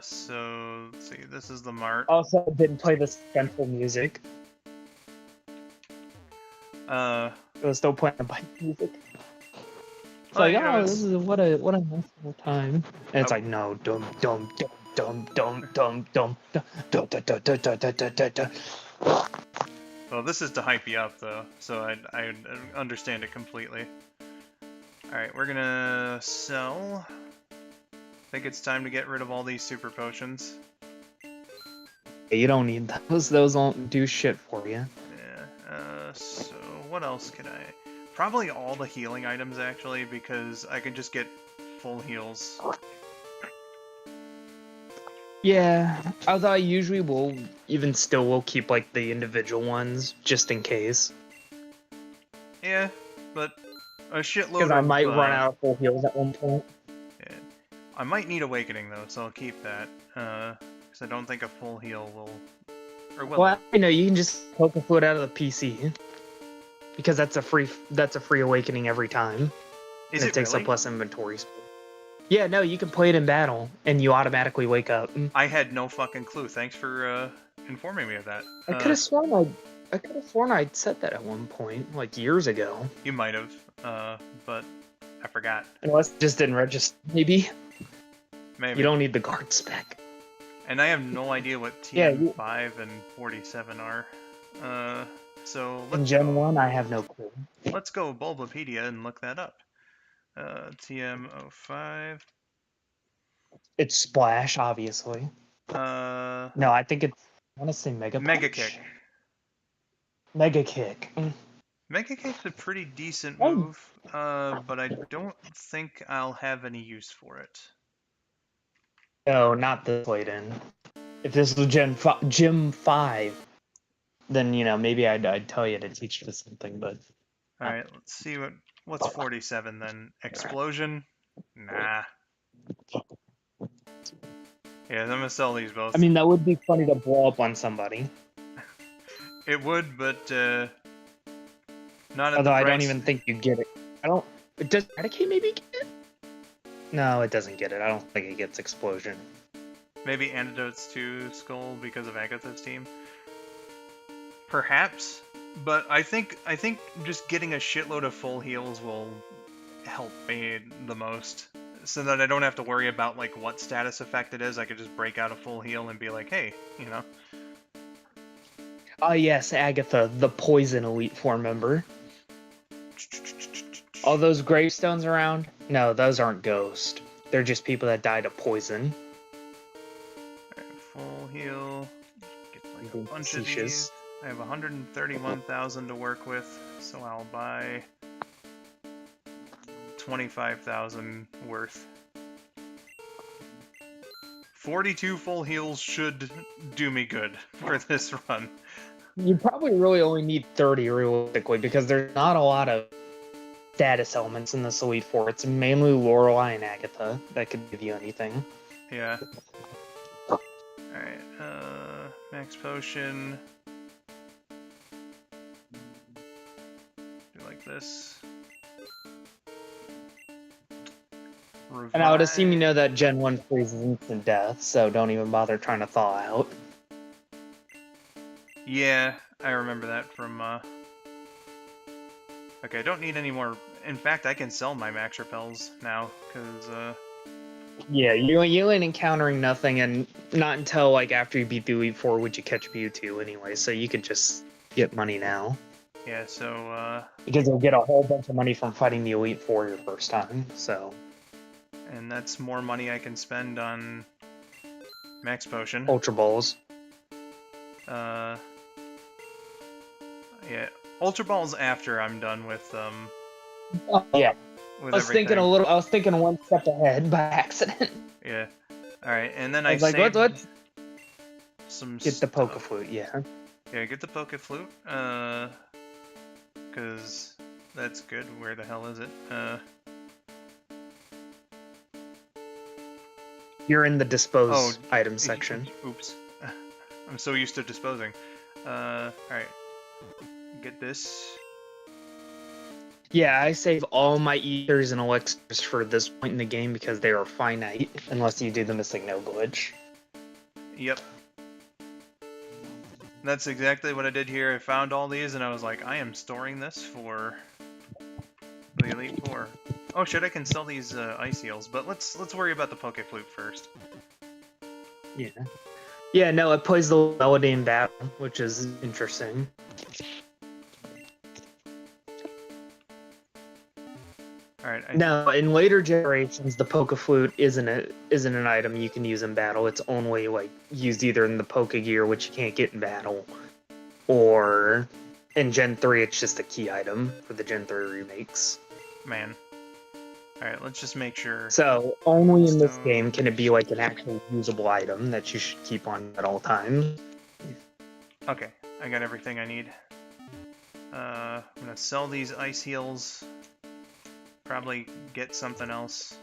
So let's see. This is the mart. Also, didn't play the central music. It was still playing the bike music. It's like, oh, this is what a nice little time. And it's like, no, dum dum dum dum dum dum dum dum dum dum dum dum dum. Well, this is to hype you up, though, so I understand it completely. Alright, we're gonna sell. I think it's time to get rid of all these super potions. You don't need those. Those won't do shit for you. Yeah, so what else could I... Probably all the healing items, actually, because I can just get full heals. Yeah, although I usually will, even still will keep, like, the individual ones, just in case. Yeah, but a shitload because I might run out of full heals at one point. Yeah. I might need Awakening, though, so I'll keep that. Because I don't think a full heal will... Or will well, I know, you can just poke a foot out of the PC. Because that's a free Awakening every time. Is it takes really? up less inventory space. Yeah, no, you can play it in battle, and you automatically wake up. I had no fucking clue. Thanks for informing me of that. I could have sworn I'd said that at one point, like years ago. You might have, but I forgot. Unless it just didn't register, maybe. Maybe. You don't need the guard spec. And I have no idea what Yeah, TM5 and 47 are. So in let's Gen go. 1, I have no clue. Let's go Bulbapedia and look that up. TM05. It's Splash, obviously. No, I think it's. I want to say Mega Mega Punch. Kick. Mega Kick. Mega Kick's a pretty decent Oh. move, but I don't think I'll have any use for it. No, not this late in. If this was Gym 5, then, maybe I'd tell you to teach this something, but... Alright, let's see what's 47 then. Explosion? Nah. Yeah, I'm gonna sell these both. I mean, that would be funny to blow up on somebody. It would, but, not at Although the I price. don't even think you get it. Does Eradicate maybe get it? No, it doesn't get it. I don't think it gets Explosion. Maybe antidotes to Skull because of Agatha's team. Perhaps, but I think just getting a shitload of full heals will help me the most, so that I don't have to worry about like what status effect it is. I could just break out a full heal and be like, hey, you know. Oh yes, Agatha, the Poison Elite Four member. All those gravestones around? No, those aren't ghosts. They're just people that died of poison. Alright, full heal. Get like a bunch of these. I have 131,000 to work with, so I'll buy 25,000 worth. 42 full heals should do me good for this run. You probably really only need 30 realistically, because there's not a lot of status elements in this Elite Four. It's mainly Lorelei and Agatha that could give you anything. Yeah. Alright, max potion. Do like this. Revive. And I would assume you know that Gen 1 freezes instant death, so don't even bother trying to thaw out. Yeah, I remember that from, Okay, I don't need any more... In fact, I can sell my max repels now, because, Yeah, you ain't encountering nothing, and not until, like, after you beat the Elite Four would you catch Mewtwo anyway, so you could just get money now. Yeah, so, Because you'll get a whole bunch of money from fighting the Elite Four your first time, so... And that's more money I can spend on max potion. Ultra Balls. Yeah, Ultra Balls after I'm done with, Oh, yeah. with I was thinking one step ahead by accident. Yeah. Alright, and then I was like, saved what? some Get the stuff. Pokeflute, yeah. Yeah, get the Pokeflute, because that's good. Where the hell is it? You're in the dispose item section. Oops. I'm so used to disposing. Alright. Get this. Yeah, I save all my ethers and elixirs for this point in the game because they are finite, unless you do the Missing No glitch. Yep. That's exactly what I did here. I found all these and I was like, I am storing this for the Elite Four. Oh shit, I can sell these ice heals, but let's worry about the Pokeflute first. Yeah. Yeah, no, it plays the melody in battle, which is interesting. Alright, No, in later generations, the Pokeflute isn't an item you can use in battle. It's only like used either in the Pokegear, which you can't get in battle, or in Gen 3, it's just a key item for the Gen 3 remakes. Man. Alright, let's just make sure. So, only in this game can it be like an actual usable item that you should keep on at all times. Okay, I got everything I need. I'm gonna sell these ice heals. Probably get something else.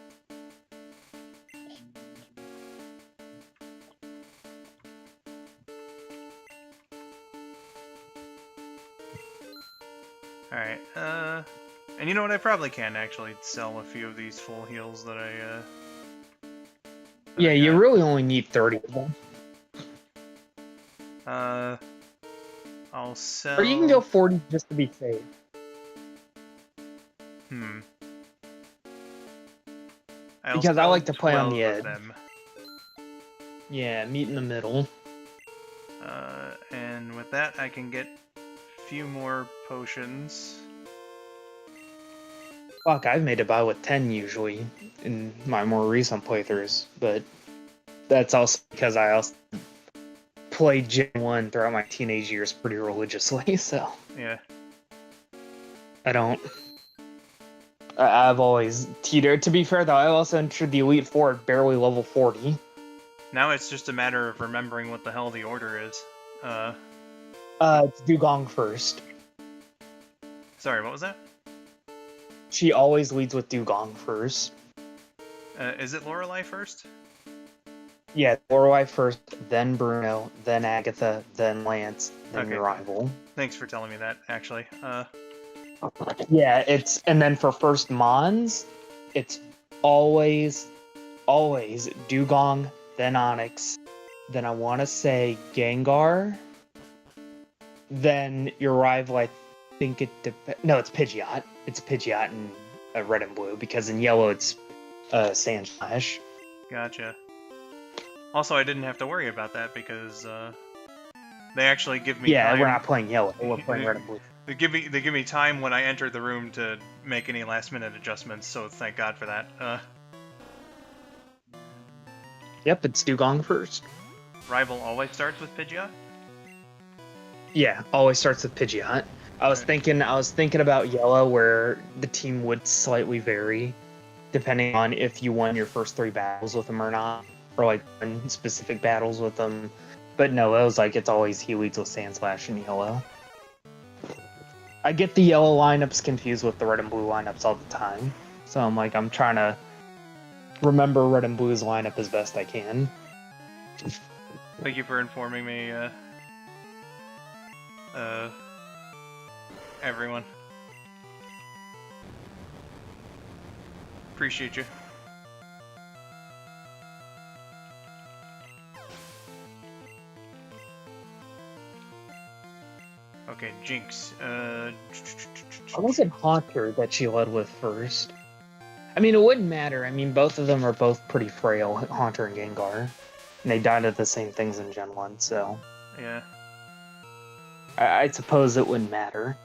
Alright, and you know what, I probably can actually sell a few of these full heals that I, Yeah, you really only need 30 of them. I'll sell... Or you can go 40 just to be safe. Because I like to play on 12 the of edge. them. Yeah, meet in the middle. And with that, I can get a few more potions. Fuck, I've made it by with 10 usually in my more recent playthroughs, but that's also because I also played Gen 1 throughout my teenage years pretty religiously, so Yeah. I don't... I've always teetered. To be fair, though, I also entered the Elite Four at barely level 40. Now it's just a matter of remembering what the hell the order is. It's Dugong first. Sorry, what was that? She always leads with Dugong first. Is it Lorelei first? Yeah, Lorelei first, then Bruno, then Agatha, then Lance, then Okay. your rival. Thanks for telling me that, actually. Yeah, and then for first Mons, it's always Dugong, then Onyx, then I want to say Gengar, then your rival, I think no, it's Pidgeot. It's Pidgeot in red and blue, because in yellow it's Sandslash. Gotcha. Also, I didn't have to worry about that because they actually give me time. We're not playing yellow. We're playing red and blue. They give me time when I enter the room to make any last minute adjustments, so thank God for that. Yep, it's Dugong first. Rival always starts with Pidgeot? Yeah, always starts with Pidgeot. I was thinking about yellow, where the team would slightly vary depending on if you won your first 3 battles with them or not, or like one specific battles with them. But no, it was like it's always he leads with Sandslash in yellow. I get the yellow lineups confused with the red and blue lineups all the time, so I'm trying to remember red and blue's lineup as best I can. Thank you for informing me, everyone. Appreciate you. Okay, Jinx. I wasn't Haunter that she led with first. I mean, it wouldn't matter. I mean, both of them are both pretty frail, Haunter and Gengar. And they died of the same things in Gen 1, so... Yeah. I suppose it wouldn't matter.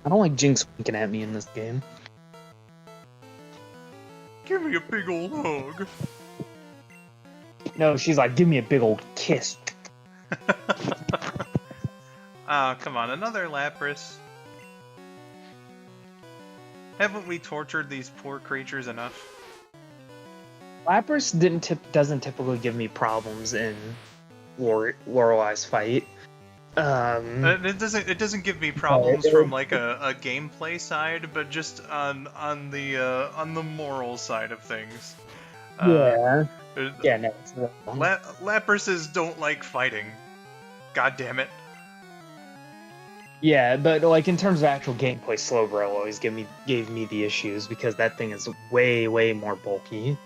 I don't like Jinx winking at me in this game. Give me a big old hug. No, she's like, give me a big old kiss. Ah, come on, another Lapras. Haven't we tortured these poor creatures enough? Lapras doesn't typically give me problems in Lorelei's fight. It doesn't give me problems from like a gameplay side, but just on the moral side of things. Yeah, no, it's wrong. Laprases don't like fighting. God damn it. Yeah, but like in terms of actual gameplay, Slowbro always gave me the issues, because that thing is way more bulky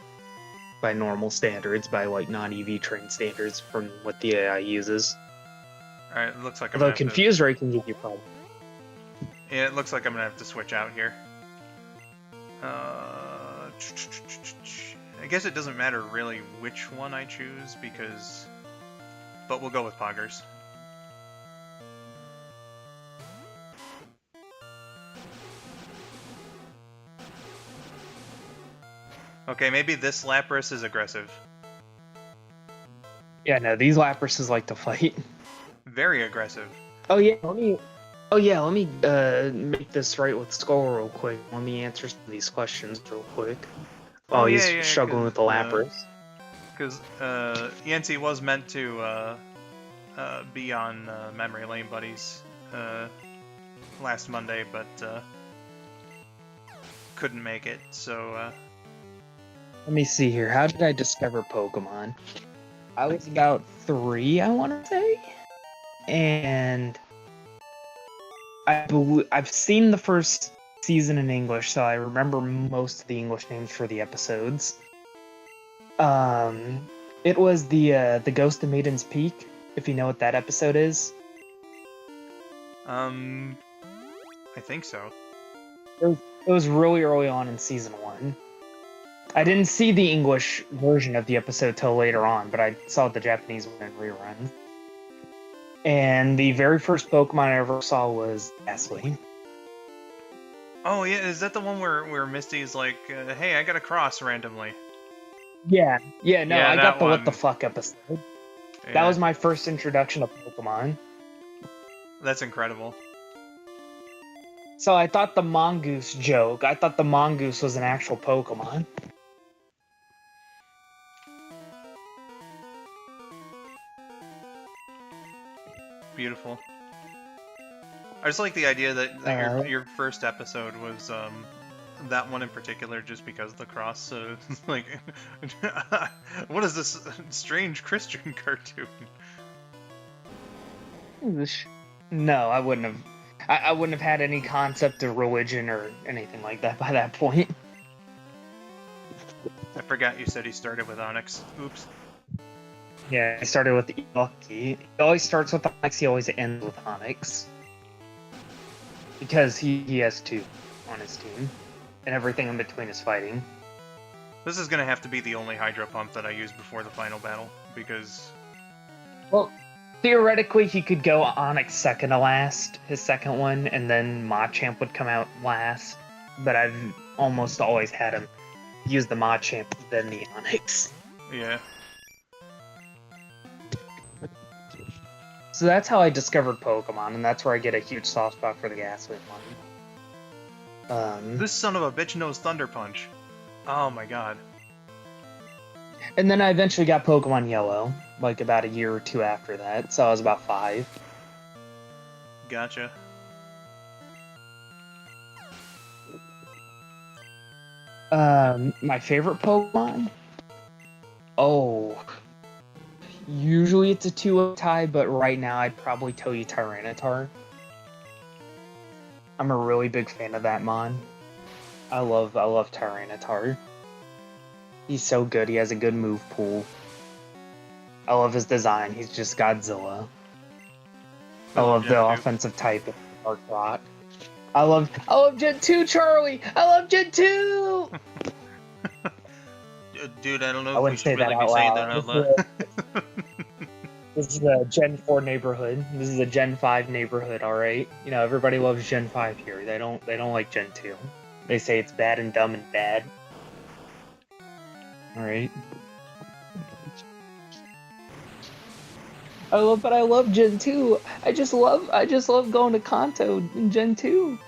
by normal standards, by like non-EV trained standards from what the AI uses. Alright, it looks like Although Confuse Ray can give you problems. Yeah, it looks like I'm gonna have to switch out here. I guess it doesn't matter really which one I choose, because... But we'll go with Poggers. Okay, maybe this Lapras is aggressive. Yeah, no, these Laprases like to fight. Very aggressive. Oh yeah, let me make this right with Skull real quick. Let me answer some of these questions real quick. While he's struggling with the Lapras. Because Yancy was meant to be on Memory Lane Buddies last Monday, but couldn't make it, so... Let me see here. How did I discover Pokemon? I was about 3, I want to say, and I've seen the first season in English, so I remember most of the English names for the episodes. It was the Ghost of Maiden's Peak, if you know what that episode is. I think so. It was really early on in season 1. I didn't see the English version of the episode till later on, but I saw the Japanese one in reruns. And the very first Pokemon I ever saw was Ghastly. Oh yeah, is that the one where Misty's like, "Hey, I got a cross randomly"? Yeah, no, Yeah, I that got the what the one. fuck episode. That Yeah, was my first introduction to Pokemon. that's incredible. So I thought the Mongoose joke, I thought the Mongoose was an actual Pokemon. Beautiful. I just like the idea that your first episode was that one in particular, just because of the cross. So like, what is this strange Christian cartoon? No, I wouldn't have. I wouldn't have had any concept of religion or anything like that by that point. I forgot you said he started with Onyx. Oops. Yeah, he started with Eloki. He always starts with Onyx, he always ends with Onyx. Because he has 2 on his team. And everything in between is fighting. This is gonna have to be the only Hydro Pump that I use before the final battle, because... Well, theoretically he could go Onyx second to last, his second one, and then Machamp would come out last. But I've almost always had him use the Machamp, then the Onyx. Yeah. So that's how I discovered Pokemon, and that's where I get a huge soft spot for the Ghastly one. This son of a bitch knows Thunder Punch. Oh my god. And then I eventually got Pokemon Yellow, like about a year or 2 after that, so I was about 5. Gotcha. My favorite Pokemon? Oh... Usually it's a 2 tie, but right now I'd probably tell you Tyranitar. I'm a really big fan of that mon. I love Tyranitar. He's so good, he has a good move pool. I love his design, he's just Godzilla. I love the offensive type of Dark Rock. I love Gen 2, Charlie! I love Gen 2! Dude, I don't know if we should say really that be out saying loud. that out loud. This is a Gen 4 neighborhood. This is a Gen 5 neighborhood, alright? You know, everybody loves Gen 5 here. They don't like Gen 2. They say it's bad and dumb and bad. Alright. I love Gen 2. I just love going to Kanto in Gen 2.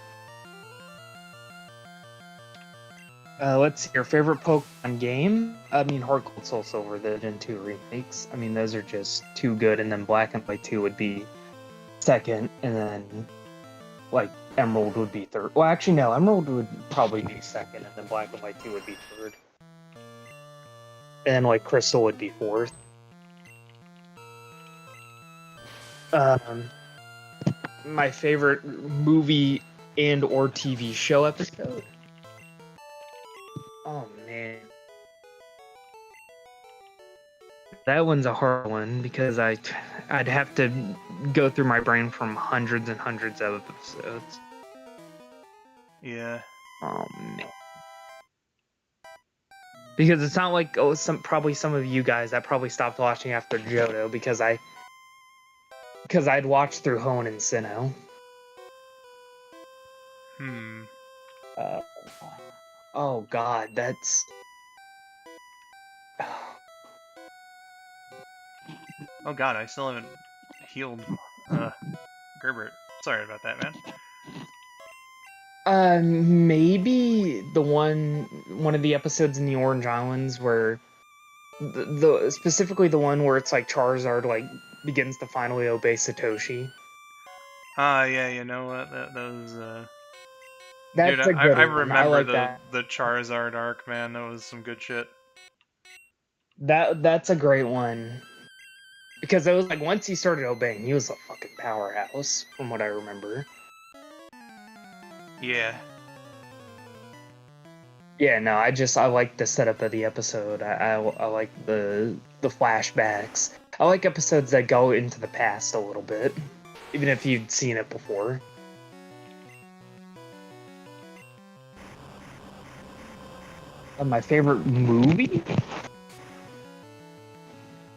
Let's see, your favorite Pokemon game? I mean, Heart Gold, Soul Silver, the Gen 2 remakes. I mean, those are just too good, and then Black and White 2 would be second, and then, like, Emerald would be third. Well, actually, no, Emerald would probably be second, and then Black and White 2 would be third. And then, like, Crystal would be fourth. My favorite movie and or TV show episode? Oh, man. That one's a hard one because I'd have to go through my brain from hundreds and hundreds of episodes. Yeah. Oh, man. Because it's not like probably some of you guys that probably stopped watching after Johto because I'd watched through Hoenn and Sinnoh. Oh god, that's... Oh god, I still haven't healed Gerbert. Sorry about that, man. Maybe the one of the episodes in the Orange Islands where specifically the one where it's like Charizard like begins to finally obey Satoshi. Yeah, you know what? That was That's dude, a good I one. remember I like that. the Charizard arc, man. That was some good shit. That's a great one. Because it was like once he started obeying, he was a fucking powerhouse, from what I remember. Yeah. Yeah, no, I like the setup of the episode. I like the flashbacks. I like episodes that go into the past a little bit, even if you've seen it before. My favorite movie?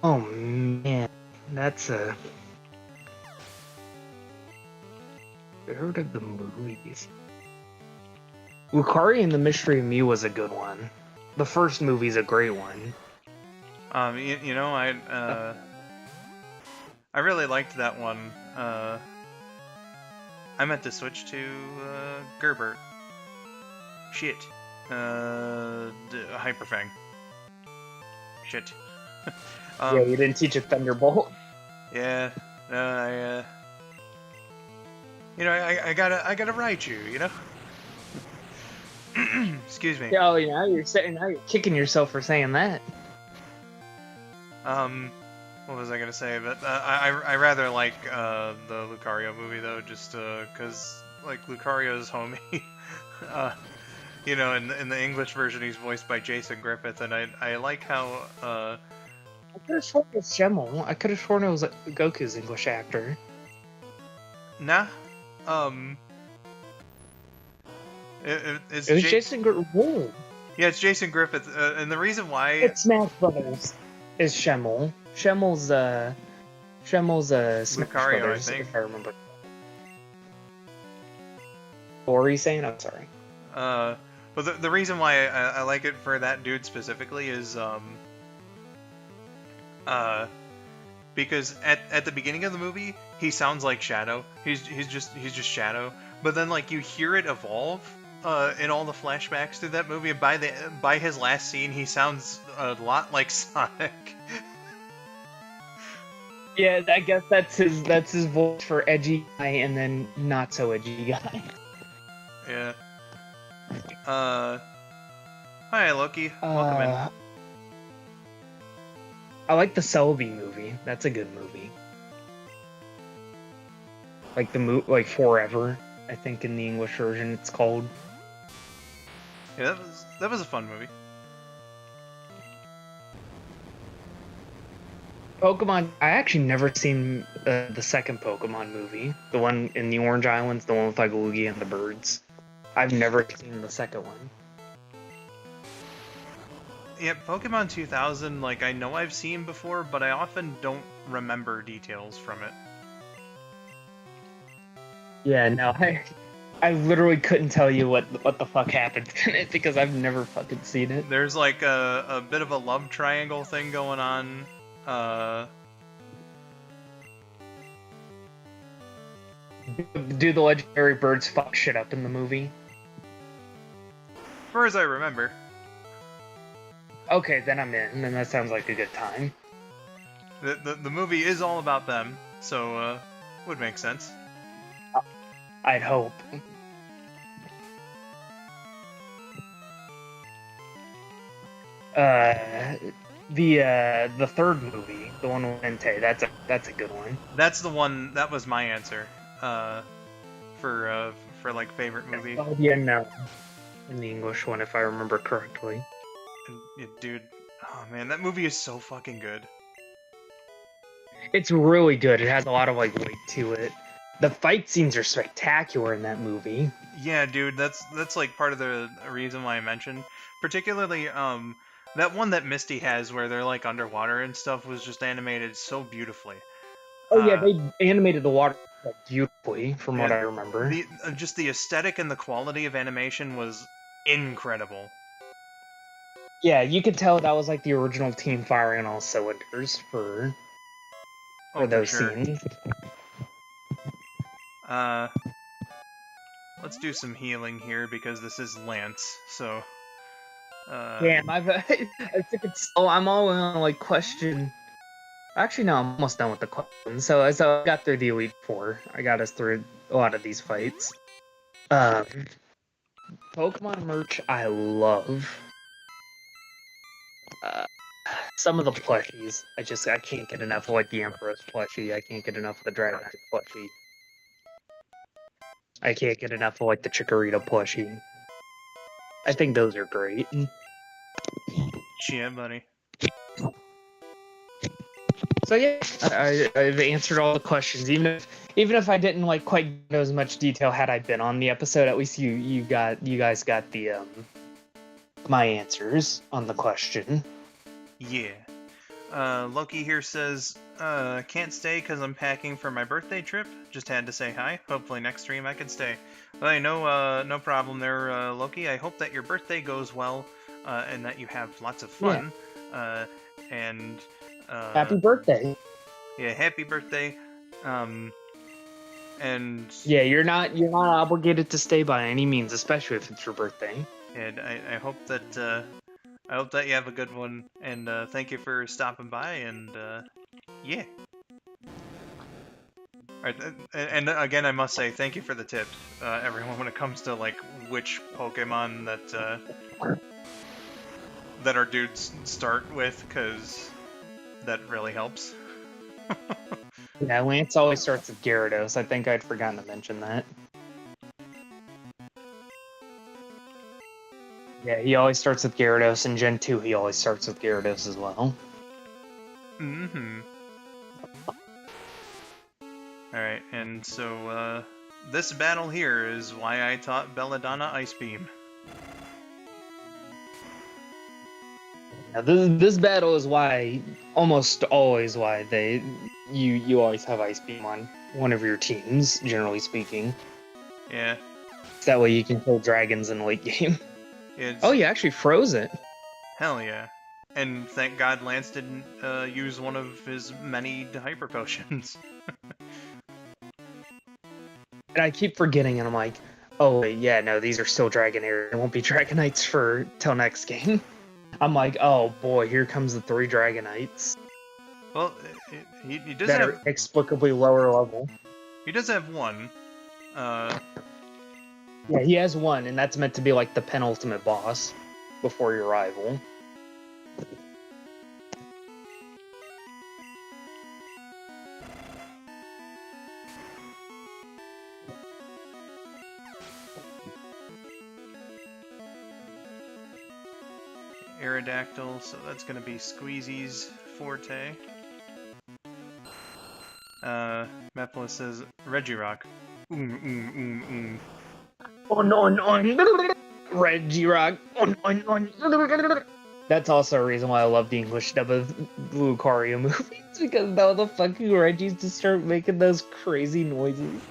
Oh man, that's a third of the movies. Lucario and the Mystery of Me was a good one. The first movie's a great one. You know, I really liked that one. I meant to switch to Gerbert. Shit. Hyperfang. Shit. Yeah, you didn't teach a Thunderbolt. Yeah. No, I gotta write you. You know. Excuse me. Oh, yeah, now you're kicking yourself for saying that. What was I gonna say? But I rather like the Lucario movie though, just cause like Lucario's homie. You know, in the English version, he's voiced by Jason Griffith, and I like how I could have sworn it was Shemmel. I could have sworn it was Goku's English actor. nah, It was Jason Griffith. Yeah, it's Jason Griffith, and the reason why It's Smash Brothers is Shemmel. Shemmel's Smash Lucario, Brothers, I think. if I remember. What were you saying? I'm sorry. But the reason why I like it for that dude specifically is because at the beginning of the movie he sounds like Shadow. He's just Shadow. But then like you hear it evolve in all the flashbacks through that movie. And by his last scene, he sounds a lot like Sonic. Yeah, I guess that's his voice for edgy guy and then not so edgy guy. Yeah. Hi Loki. Welcome in. I like the Selby movie. That's a good movie. Like like Forever, I think in the English version it's called. Yeah, that was a fun movie. Pokemon. I actually never seen the second Pokemon movie, the one in the Orange Islands, the one with like Lugia and the birds. I've never seen the second one. Yeah, Pokemon 2000, like, I know I've seen before, but I often don't remember details from it. Yeah, no, I literally couldn't tell you what the fuck happened in it because I've never fucking seen it. There's, like, a bit of a love triangle thing going on. Do the legendary birds fuck shit up in the movie? As far as I remember. Okay, then I'm in. Then that sounds like a good time. The movie is all about them, so, would make sense. I'd hope. The third movie, the one with Entei, that's a good one. That's the one, that was my answer, for like, favorite movie. Oh, yeah, no. In the English one, if I remember correctly. And, yeah, dude, oh man, that movie is so fucking good. It's really good. It has a lot of, like, weight to it. The fight scenes are spectacular in that movie. Yeah, dude, that's like part of the reason why I mentioned, particularly that one that Misty has where they're like underwater and stuff was just animated so beautifully. Oh yeah, they animated the water beautifully, from what I remember. Just the aesthetic and the quality of animation was incredible. Yeah, you could tell that was like the original team firing on all cylinders for those scenes. Let's do some healing here because this is Lance, so... Damn, I took it slow. I'm all on, like, question... Actually, no, I'm almost done with the questions. So I got through the Elite Four. I got us through a lot of these fights. Pokemon merch I love. Some of the plushies. I can't get enough of, like, the Empress plushie. I can't get enough of the Dragonite plushie. I can't get enough of, like, the Chikorita plushie. I think those are great. Yeah, buddy. So yeah, I've answered all the questions. Even if I didn't like quite know as much detail had I been on the episode, at least you guys got the my answers on the question. Yeah. Loki here says, can't stay because I'm packing for my birthday trip. Just had to say hi. Hopefully next stream I can stay. Well, no problem there, Loki. I hope that your birthday goes well, and that you have lots of fun. Yeah. And Happy birthday. Yeah, happy birthday. And yeah, you're not obligated to stay by any means, especially if it's your birthday. And I hope that you have a good one. And thank you for stopping by. And yeah. All right, and again, I must say thank you for the tips, everyone. When it comes to like which Pokemon that our dudes start with, because that really helps. Yeah, Lance always starts with Gyarados. I think I'd forgotten to mention that. Yeah, he always starts with Gyarados, and Gen 2 he always starts with Gyarados as well. Mm-hmm. Alright, and so, this battle here is why I taught Belladonna Ice Beam. Now, this battle is why, almost always why you always have Ice Beam on one of your teams, generally speaking. Yeah. That way you can kill dragons in late game. Oh, you actually froze it. Hell yeah. And thank God Lance didn't use one of his many Hyper Potions. And I keep forgetting, and I'm like, oh wait, yeah, no, these are still Dragonair. It won't be Dragonites till next game. I'm like, oh boy, here comes the 3 Dragonites. Well, he does that have... are inexplicably lower level. He does have one. Yeah, he has one, and that's meant to be like the penultimate boss before your rival. Aerodactyl, so that's gonna be Squeezy's forte. Mephiles says Regirock. Regirock. That's also a reason why I love the English dub of the Lucario movies, because now the fucking Regis just start making those crazy noises.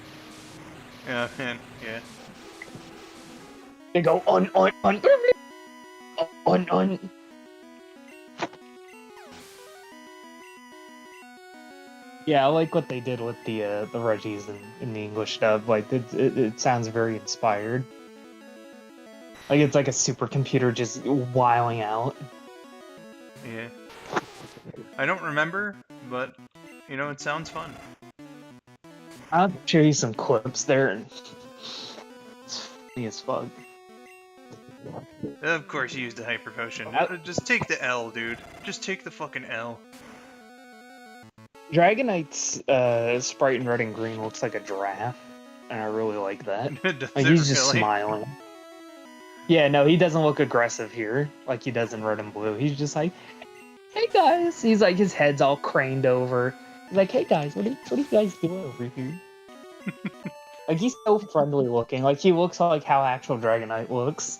Yeah, man, yeah. They go on. Yeah, I like what they did with the Regis in the English dub. Like it sounds very inspired. Like it's like a supercomputer just wiling out. Yeah. I don't remember, but you know, it sounds fun. I'll show you some clips there. It's funny as fuck. Of course you used the Hyper Potion. Just take the L, dude. Just take the fucking L. Dragonite's sprite in red and green looks like a giraffe, and I really like that. Like, he's just smiling. Yeah, no, he doesn't look aggressive here like he does in red and blue. He's just like, hey guys. He's like, his head's all craned over. He's like, hey guys, what do you guys do over here? Like, he's so friendly looking. Like, he looks like how actual Dragonite looks.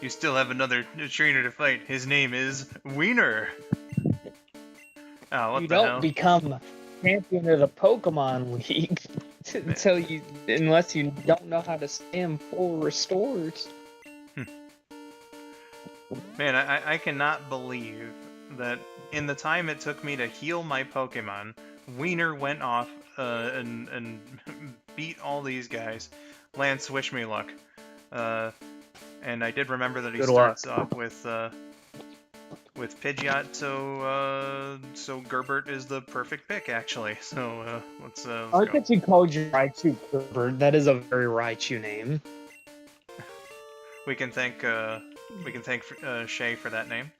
You still have another trainer to fight. His name is Wiener. Oh, what you the don't hell? become champion of the Pokemon League unless you don't know how to spam full restores. Man, I cannot believe that in the time it took me to heal my Pokemon, Wiener went off and beat all these guys. Lance, wish me luck. And I did remember that he starts off with Pidgeot, so Gerbert is the perfect pick, actually. So let's I like that you called your Raichu Gerbert. That is a very Raichu name. We can thank Shay for that name.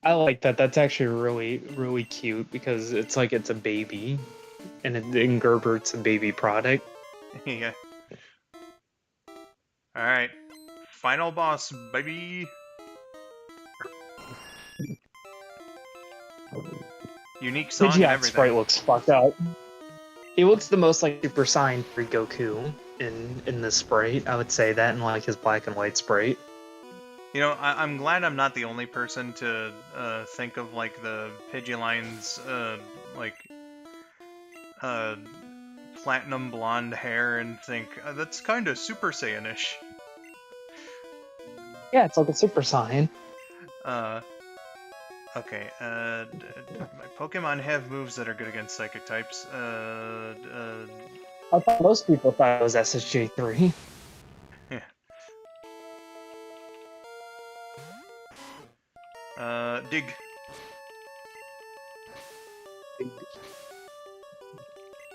I like that. That's actually really, really cute because it's like it's a baby, and Gerbert's a baby product. Yeah. Alright. Final boss, baby! Unique song and Pidgeot everything. sprite looks fucked up. He looks the most like Super Saiyan 3 Goku in this sprite. I would say that, and like his black and white sprite. You know, I'm glad I'm not the only person to think of like the Pidgeoline's like platinum blonde hair and think that's kind of Super Saiyan-ish. Yeah, it's like a Super Saiyan. Okay, my Pokemon have moves that are good against Psychic types. I thought most people thought it was SSJ3. Yeah. Dig.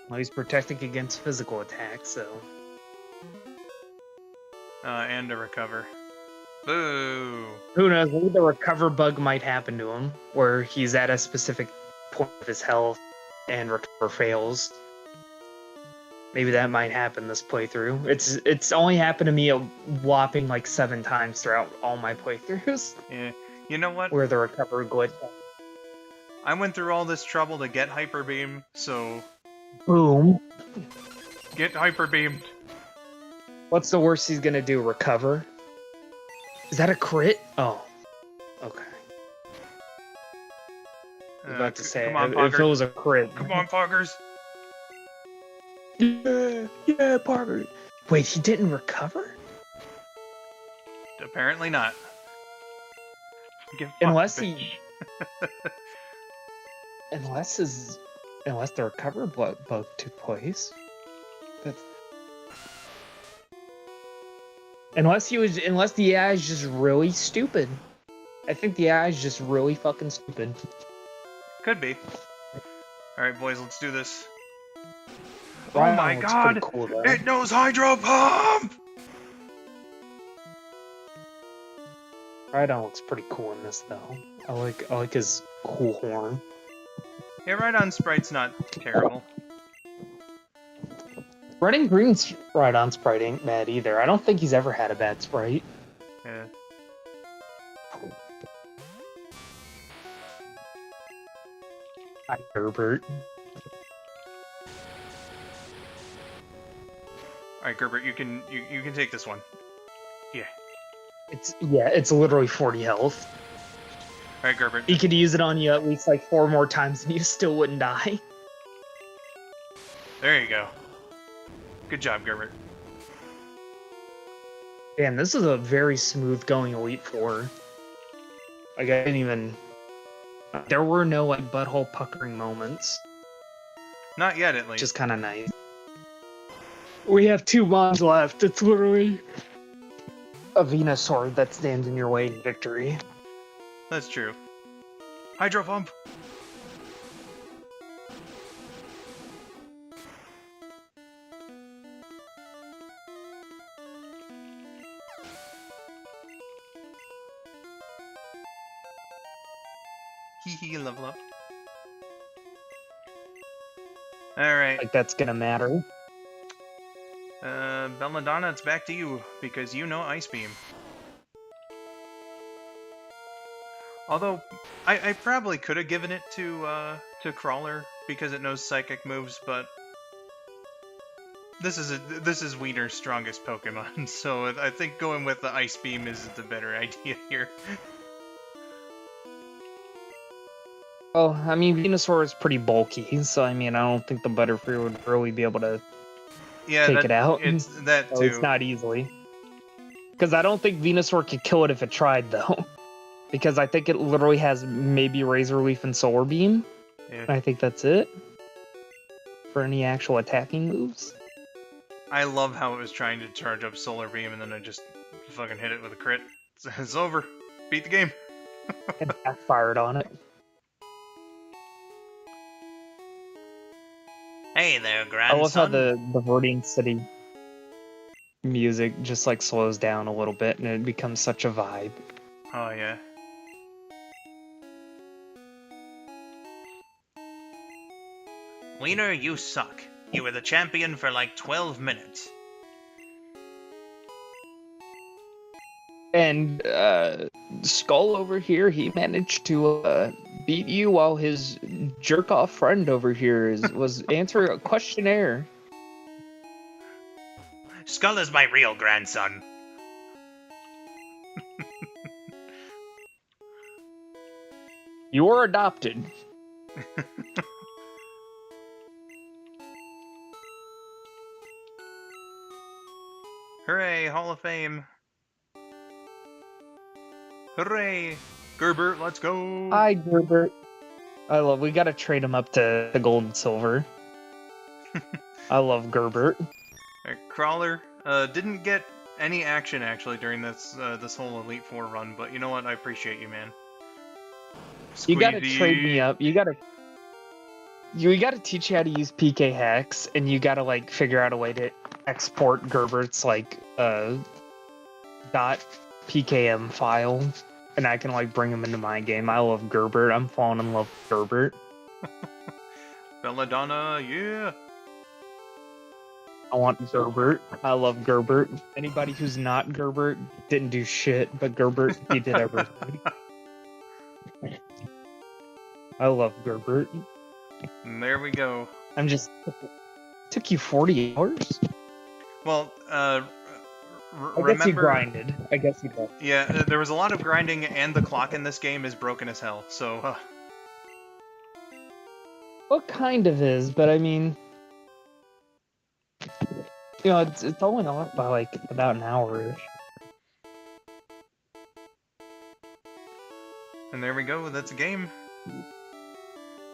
Well, he's protecting against physical attacks, so... And a recover. Boo! Who knows, maybe the recover bug might happen to him, where he's at a specific point of his health and recover fails. Maybe that might happen this playthrough. It's only happened to me a whopping like 7 times throughout all my playthroughs. Yeah. You know what? Where the recover glitch. I went through all this trouble to get Hyper Beam, so... Boom. Get Hyper Beamed. What's the worst he's gonna do? Recover? Is that a crit? Oh. Okay. I was about to say, come on, if it Poggers. was a crit. Come on, Poggers. Yeah, Parker. Wait, he didn't recover? Apparently not. Get Unless fucked, he... Unless the recover bug took place. That's... Unless the AI is just really stupid. I think the AI is just really fucking stupid. Could be. Alright, boys, let's do this. Right, Oh my looks god! pretty cool, though. It knows Hydro Pump! Rhydon looks pretty cool in this, though. I like his cool horn. Yeah, Rhydon Sprite's not terrible. Red and Green's Rhydon sprite ain't bad either. I don't think he's ever had a bad sprite. Yeah. Hi, Herbert. Alright, Gerbert, you can take this one. Yeah. It's literally 40 health. Alright, Gerbert. He could use it on you at least like 4 more times and you still wouldn't die. There you go. Good job, Gerbert. Damn, this is a very smooth going Elite Four. Like, I didn't even... There were no, like, butthole puckering moments. Not yet, at Which least. is kind of nice. We have 2 mons left. It's literally a Venusaur that stands in your way in victory. That's true. Hydro Pump! Hee level up. Alright. Like, that's gonna matter. Belladonna, it's back to you, because you know Ice Beam. Although, I probably could have given it to Crawler, because it knows Psychic moves, but... This is Wiener's strongest Pokemon, so I think going with the Ice Beam is the better idea here. Well, I mean, Venusaur is pretty bulky, so I mean, I don't think the Butterfree would really be able to take it out. It's that At too. least not easily. Because I don't think Venusaur could kill it if it tried, though. Because I think it literally has maybe Razor Leaf and Solar Beam. Yeah. I think that's it. For any actual attacking moves. I love how it was trying to charge up Solar Beam and then I just fucking hit it with a crit. It's over. Beat the game. And backfired on it. Hey there, I grandson. love how the Viridian City music just like slows down a little bit and it becomes such a vibe. Oh yeah. Wiener, you suck. You were the champion for like 12 minutes. And Skull over here, he managed to beat you while his jerk-off friend over here was answering a questionnaire. Skull is my real grandson. You were adopted. Hooray, Hall of Fame. Hooray! Gerbert, let's go! Hi, Gerbert. We gotta trade him up to the gold and silver. I love Gerbert. Right, Crawler didn't get any action actually during this this whole Elite Four run, but you know what? I appreciate you, man. You gotta trade me up. You gotta teach you how to use PK hacks, and you gotta like figure out a way to export Gerbert's like .pkm file, and I can like bring him into my game. I love Gerbert. I'm falling in love with Gerbert. Belladonna, yeah. I want Gerbert. I love Gerbert. Anybody who's not Gerbert didn't do shit, but Gerbert, he did everything. I love Gerbert. And there we go. I'm just... Took you 40 hours? Well, I guess you grinded. I guess you did. Yeah, there was a lot of grinding, and the clock in this game is broken as hell, so... Well, kind of is, but I mean... You know, it's only off by, like, about an hour-ish. And there we go, that's a game.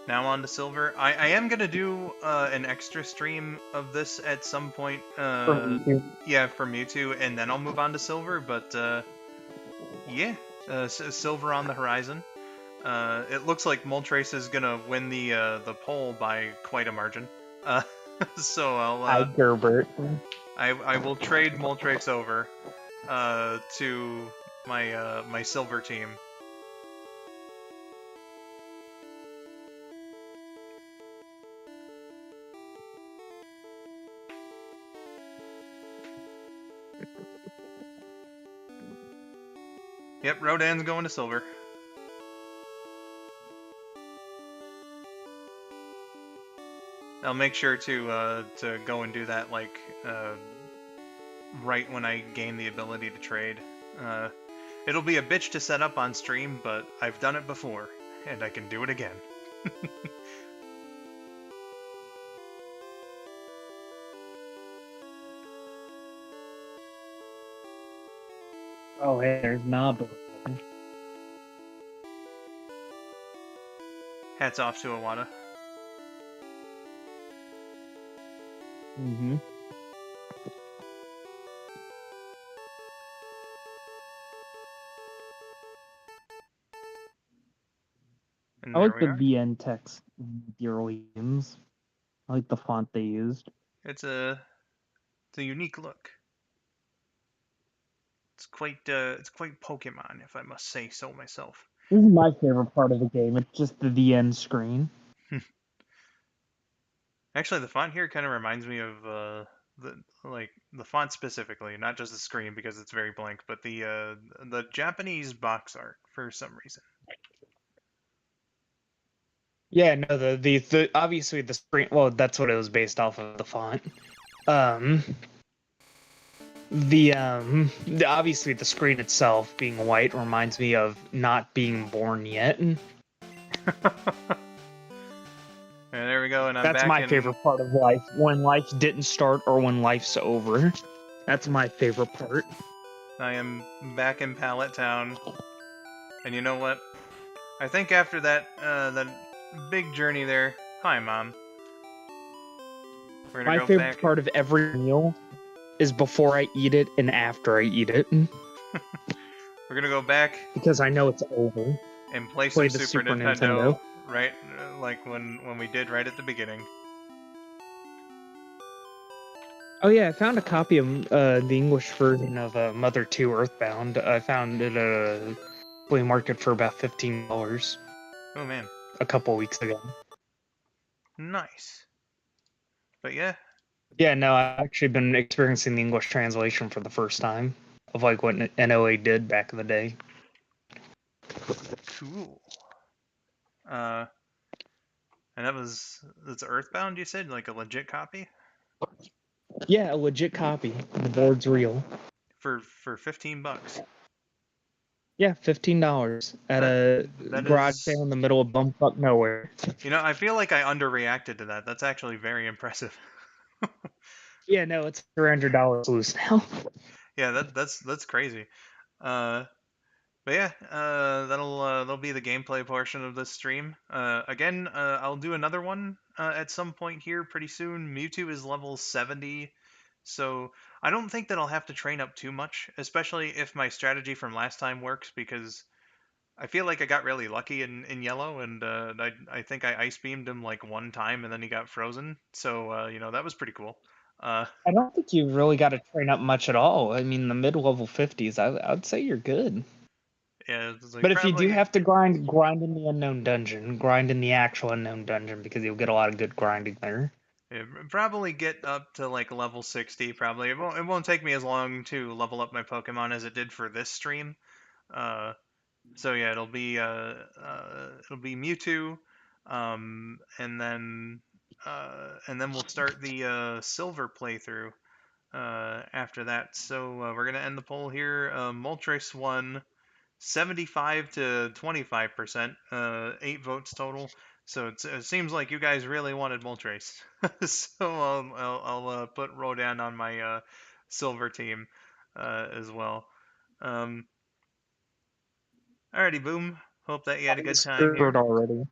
Now on to Silver. I am gonna do an extra stream of this at some point. Yeah, for Mewtwo, and then I'll move on to Silver, but yeah, Silver on the horizon. It looks like Moltres is gonna win the poll by quite a margin. So I'll... Hi, Gerbert. I will trade Moltres over to my my Silver team. Yep, Rodan's going to Silver. I'll make sure to go and do that, like, right when I gain the ability to trade. It'll be a bitch to set up on stream, but I've done it before, and I can do it again. Oh, hey, there's Knob. Hats off to Iwata. Mm-hmm. I like the VN text in the early games. I like the font they used. It's a unique look. It's quite Pokemon, if I must say so myself. This is my favorite part of the game. It's just the VN screen. Actually, the font here kind of reminds me of the font specifically, not just the screen because it's very blank, but the Japanese box art for some reason. Yeah, no, the obviously the screen. Well, that's what it was based off of, the font. Obviously the screen itself being white reminds me of not being born yet. And there we go, and I'm That's back my favorite part of life. When life didn't start or when life's over. That's my favorite part. I am back in Pallet Town. And you know what? I think after that big journey there... Hi, Mom. My favorite part of every meal is before I eat it and after I eat it. We're gonna go back... Because I know it's over. And play some Super Nintendo. Right? Like when we did right at the beginning. Oh yeah, I found a copy of the English version of Mother 2 Earthbound. I found it at a flea market for about $15. Oh man. A couple weeks ago. Nice. But yeah. Yeah, no, I've actually been experiencing the English translation for the first time. of like what NOA did back in the day. Cool. Uh, and that's Earthbound, you said? Like a legit copy? Yeah, a legit copy. The board's real. For $15. Yeah, $15 at That a that garage sale is, in the middle of bumfuck nowhere. I feel like I underreacted to that. That's actually very impressive. Yeah, no, it's $300 loose now. Yeah, that's crazy. Uh, but yeah, that'll be the gameplay portion of this stream. Again, I'll do another one at some point here pretty soon. Mewtwo is level 70, so I don't think that I'll have to train up too much, especially if my strategy from last time works, because I feel like I got really lucky in yellow, and I think I ice beamed him like one time, and then he got frozen. So that was pretty cool. Uh, I don't think you really got to train up much at all. I mean, the mid-level 50s, I'd say you're good. yeah, it's like But if you do probably have to grind in the unknown dungeon, grind in the actual unknown dungeon because you'll get a lot of good grinding there. yeah, probably get up to like level 60. Probably it won't take me as long to level up my Pokemon as it did for this stream. Uh, so yeah, it'll be Mewtwo, and then we'll start the Silver playthrough after that. So we're gonna end the poll here. Moltres won 75 to 25%, 8 votes total. So it seems like you guys really wanted Moltres. So I'll put Rodan on my Silver team as well. Um, Alrighty, Boom. Hope that you had a I'm good time screwed here. already.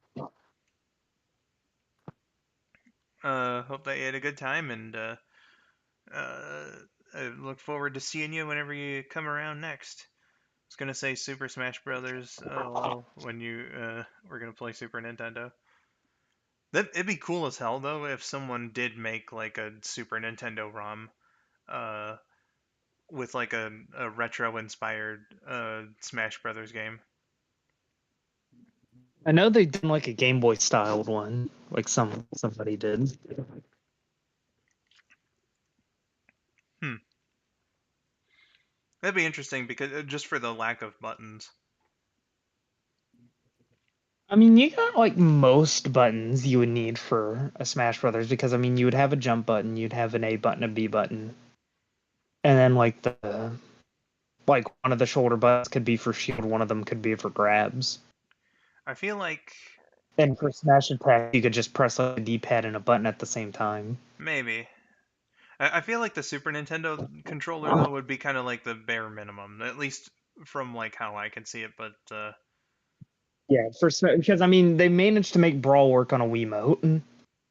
Hope that you had a good time, and uh, I look forward to seeing you whenever you come around next. I was gonna say Super Smash Brothers. LOL. When you were gonna play Super Nintendo. It'd be cool as hell though if someone did make like a Super Nintendo ROM, uh, with like a retro inspired Smash Brothers game. I know they did like a Game Boy styled one, like somebody did. Hmm. That'd be interesting because just for the lack of buttons. I mean, you got like most buttons you would need for a Smash Brothers because I mean, you would have a jump button, you'd have an A button, a B button, and then like one of the shoulder buttons could be for shield, one of them could be for grabs. I feel like And for smash attack, you could just press like a D-pad and a button at the same time. maybe. I feel like the Super Nintendo controller though would be kind of like the bare minimum, at least from like how I can see it. But Yeah, because I mean they managed to make Brawl work on a Wiimote.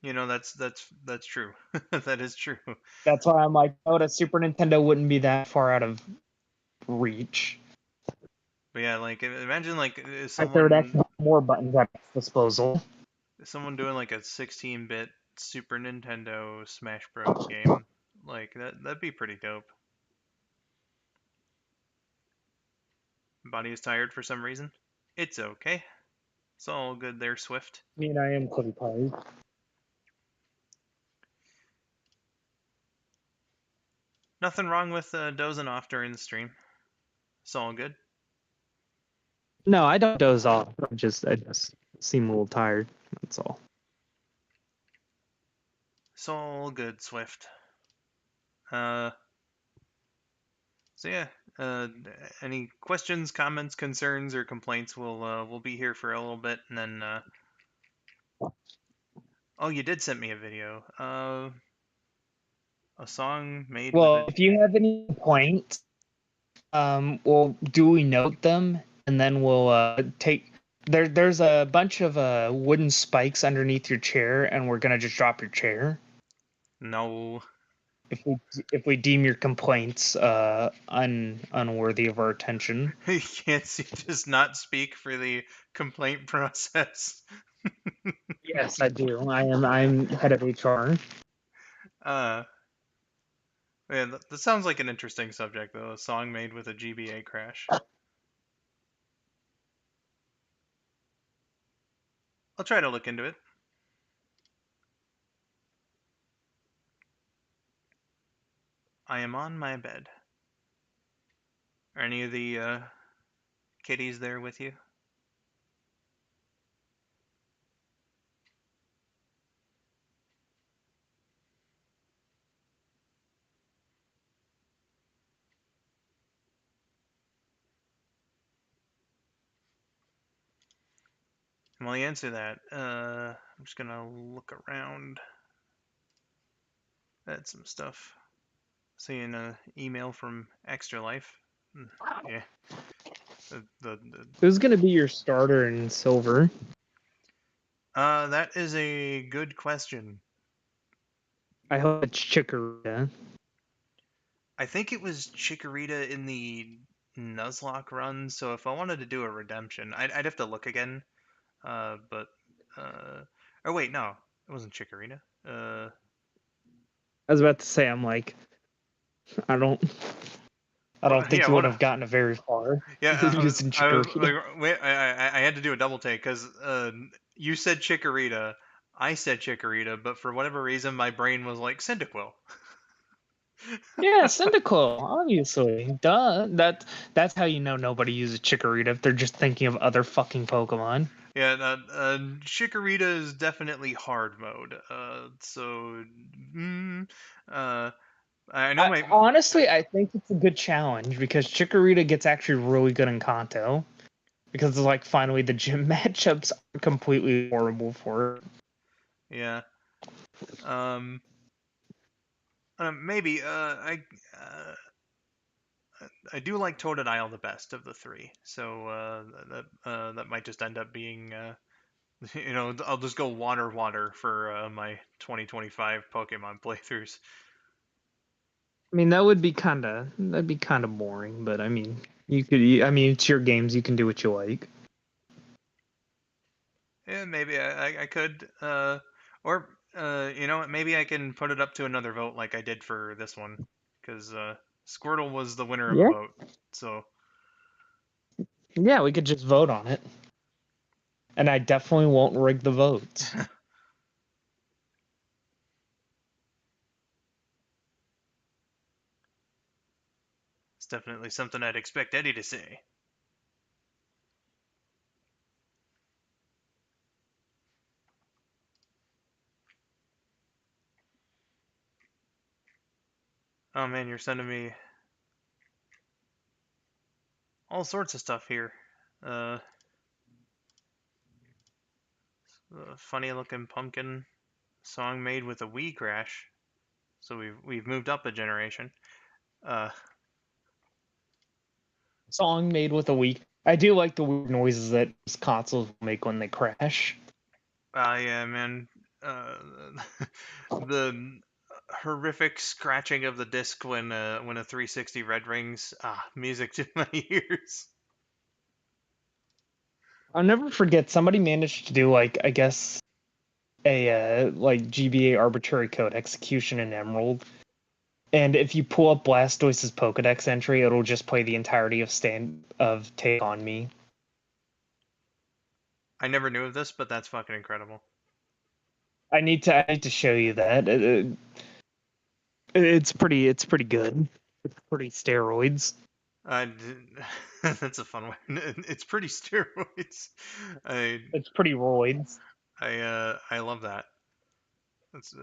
that's true. That is true. That's why I'm like, oh, the Super Nintendo wouldn't be that far out of reach. But yeah, like imagine like Like there would someone actually be more buttons at its disposal. someone doing like a 16-bit Super Nintendo Smash Bros game. Like that'd be pretty dope. Body is tired for some reason. It's okay. It's all good there, Swift. I mean, I am pretty tired. Nothing wrong with dozing off during the stream. It's all good. No, I don't doze off. I just seem a little tired. That's all. It's all good, Swift. Uh, so yeah. Uh, any questions, comments, concerns, or complaints? We'll be here for a little bit, and then oh, you did send me a video. A song made with Well, a. if you have any complaints, we'll duly note them, and then we'll take. There's a bunch of wooden spikes underneath your chair, and we're gonna just drop your chair No. if we deem your complaints unworthy of our attention. You can't see, just not speak for the complaint process. Yes, I do. I'm head of HR. Uh, yeah, that sounds like an interesting subject, though. A song made with a GBA crash. I'll try to look into it. I am on my bed. Are any of the kitties there with you? While you answer that, I'm just gonna look around at some stuff. Seeing an email from Extra Life. Yeah. Who's gonna be your starter in silver? That is a good question. I hope it's Chikorita. I think it was Chikorita in the Nuzlocke run, so if I wanted to do a redemption, I'd have to look again. But oh wait, no, it wasn't Chikorita. I was about to say, I'm like, I don't, I don't think Yeah, you would what? have gotten it very far Yeah, using I was Chikorita. like, wait, I had to do a double take because you said Chikorita, I said Chikorita, but for whatever reason, my brain was like Cyndaquil. Yeah, Cyndaquil, obviously. Duh. That's how you know nobody uses Chikorita if they're just thinking of other fucking Pokemon. Yeah, Chikorita is definitely hard mode. So, uh, I know my. Honestly, I think it's a good challenge because Chikorita gets actually really good in Kanto. Because like finally the gym matchups are completely horrible for it. Yeah. Um. Maybe. Uh. I do like Totodile the best of the three. So that might just end up being I'll just go water for my 2025 Pokemon playthroughs. I mean, that'd be kind of boring, but I mean, you could. I mean, it's your games. You can do what you like. Yeah, maybe I could. Or you know what? Maybe I can put it up to another vote like I did for this one, because Squirtle was the winner of a Yeah. vote. So Yeah, we could just vote on it, and I definitely won't rig the votes. it's definitely something I'd expect Eddie to say. Oh man, you're sending me all sorts of stuff here. Uh, funny looking pumpkin song made with a Wii crash. So we've moved up a generation. Uh, Song made with a weak. I do like the weird noises that consoles make when they crash. yeah, man. Uh, the horrific scratching of the disc when a 360 red rings. Ah, music to my ears. I'll never forget somebody managed to do like I guess a like GBA arbitrary code execution in Emerald. And if you pull up Blastoise's Pokedex entry, it'll just play the entirety of Take on Me. I never knew of this, but that's fucking incredible. I need to show you that. It's pretty good. It's pretty steroids. Uh, that's a fun one. It's pretty steroids. I It's pretty roids. I love that. That's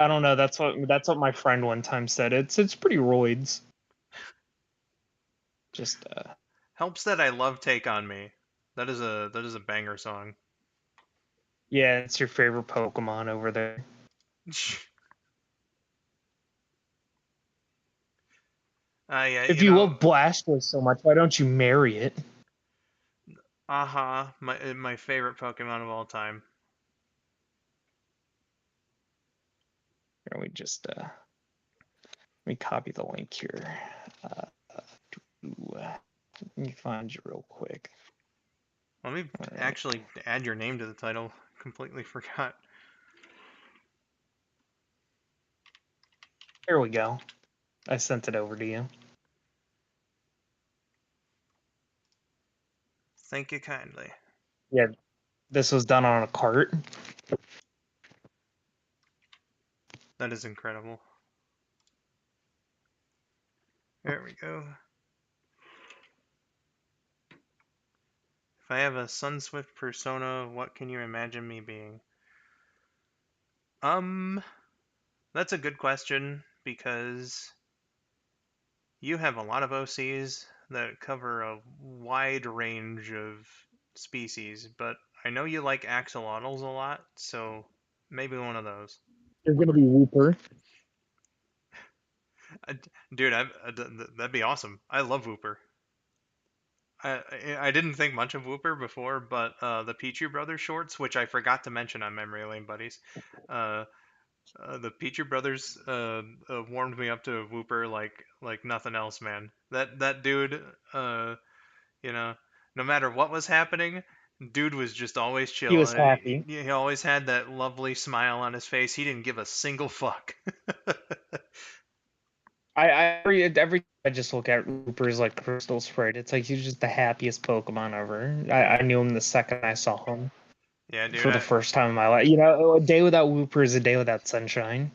I don't know. That's what my friend one time said. It's pretty roids. Just helps that I love Take on Me. That is a banger song. yeah, it's your favorite Pokemon over there. Yeah, If you love Blastoise so much, why don't you marry it? Aha, my favorite Pokemon of all time. Here we just let me copy the link here. Uh, let me find you real quick. Let me actually add your name to the title. Completely forgot. Here we go. I sent it over to you. Thank you kindly. Yeah, this was done on a cart. That is incredible. There we go. I have a Sunswift persona, what can you imagine me being? Um, that's a good question because you have a lot of OCs that cover a wide range of species, but I know you like axolotls a lot, so maybe one of those. You're gonna be Wooper. Uh, Dude, that'd be awesome. I love Whooper. I didn't think much of Whooper before, but the Pichu Brothers shorts, which I forgot to mention on Memory Lane Buddies, uh, the Pichu Brothers warmed me up to Whooper like nothing else, man. That dude, uh, you know, no matter what was happening, dude was just always He chill. was happy. He always had that lovely smile on his face. He didn't give a single fuck. Every time I just look at Wooper's like crystal sprite. It's like he's just the happiest Pokemon ever. I knew him the second I saw him Yeah, dude. for the first time in my life. You know, a day without Wooper is a day without sunshine.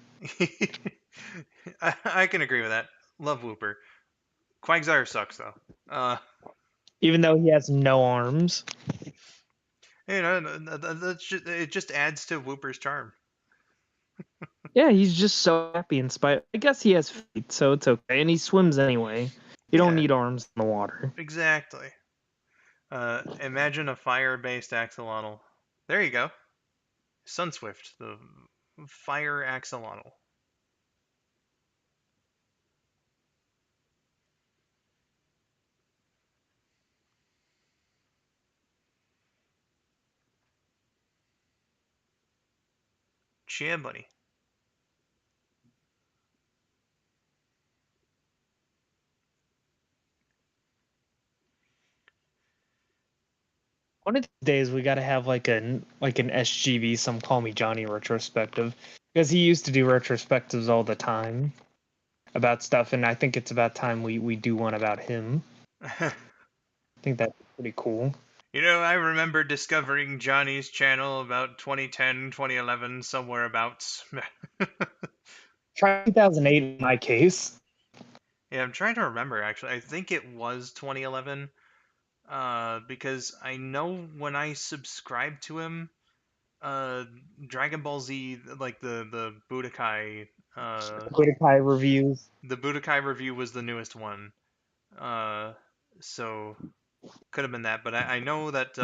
I can agree with that. Love Whooper. Quagsire sucks though. Uh, Even though he has no arms. it just adds to Whooper's charm. Yeah, he's just so happy in spite. I guess he has feet, so it's okay. And he swims anyway. You don't Yeah, need arms in the water. exactly. Imagine a fire-based axolotl. There you go. Sunswift, the fire axolotl. Chia, buddy. One of these days we gotta have like an SGV, some call me Johnny retrospective. Because he used to do retrospectives all the time about stuff, and I think it's about time we do one about him. I think that's pretty cool. I remember discovering Johnny's channel about 2010, 2011, somewhere abouts. Try 2008 in my case. Yeah, I'm trying to remember actually. I think it was 2011. Because I know when I subscribed to him, uh, Dragon Ball Z, like the Budokai, Budokai reviews. the Budokai review was the newest one. Uh, so could have been that, but I know that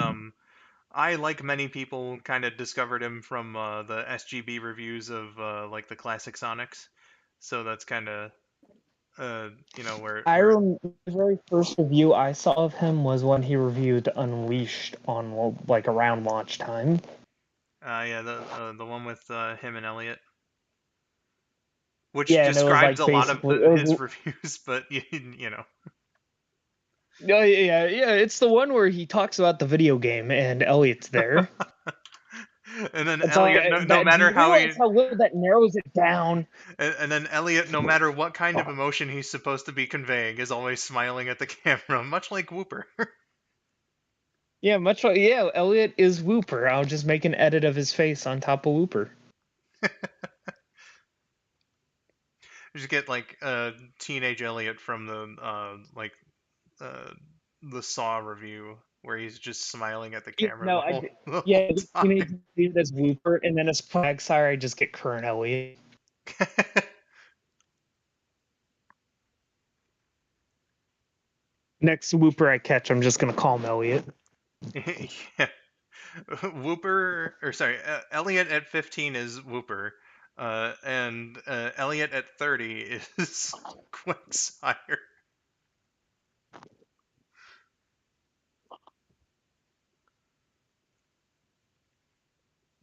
I, like many people, kind of discovered him from the SGB reviews of like the classic Sonics. So that's kind of I where remember the very first review I saw of him was when he reviewed Unleashed on like around launch time. yeah, the one with him and Elliot, which Yeah, and it was describes like a lot of basically his reviews, but you know. yeah, it's the one where he talks about the video game and Elliot's there. And then It's like Elliot, no that. Do matter you how realize how little that narrows it down? and then Elliot, no matter what kind of emotion he's supposed to be conveying, is always smiling at the camera, much like Whooper. Yeah, much like Elliot is Wooper. I'll just make an edit of his face on top of Wooper. Just get like teenage Elliot from uh, the Saw review, where he's just smiling at the camera No, the whole the yeah, whole the time. teenage dude as Wooper, and then as Quagsire, I just get current Elliot. Next Wooper I catch, I'm just gonna call him Elliot. Yeah. Whooper, or sorry, Elliot at 15 is Whooper, and Elliot at 30 is Quagsire.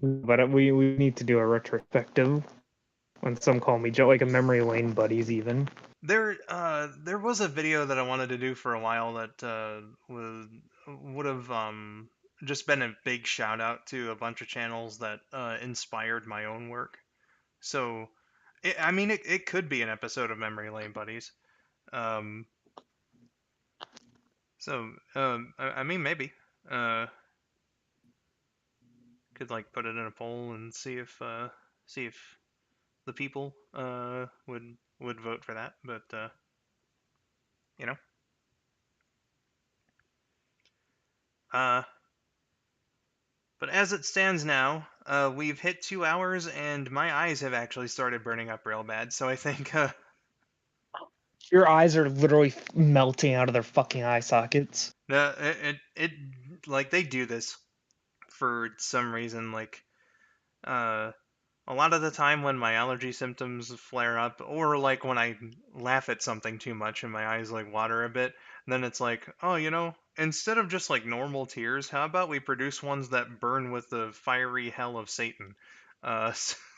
But we need to do a retrospective. When some call me Joe, like a memory lane buddies, even. There was a video that I wanted to do for a while that would have just been a big shout out to a bunch of channels that inspired my own work. So, I mean, it could be an episode of Memory Lane Buddies. Um, I mean, maybe. Uh, could like put it in a poll and see if the people would vote for that. But you know, uh, But as it stands now, we've hit 2 hours, and my eyes have actually started burning up real bad. So I think Your eyes are literally melting out of their fucking eye sockets. it like they do this for some reason. Like uh, a lot of the time when my allergy symptoms flare up, or like when I laugh at something too much and my eyes like water a bit, then it's like, oh, instead of just like normal tears, how about we produce ones that burn with the fiery hell of Satan?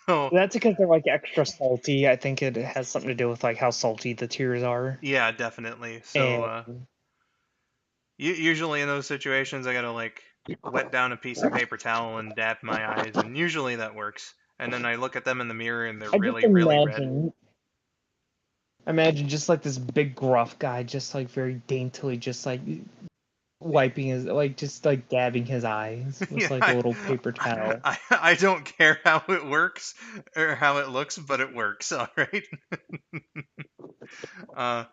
So That's because they're like extra salty. I think it has something to do with like how salty the tears are. yeah, definitely. So And usually in those situations, I gotta like wet down a piece of paper towel and dap my eyes, and usually that works. And then I look at them in the mirror and they're I just really, really red. imagine just like this big gruff guy, just like very daintily, just like wiping his, like just like dabbing his eyes with Yeah, like a little paper I, towel. I I don't care how it works or how it looks, but it works. All right. Uh,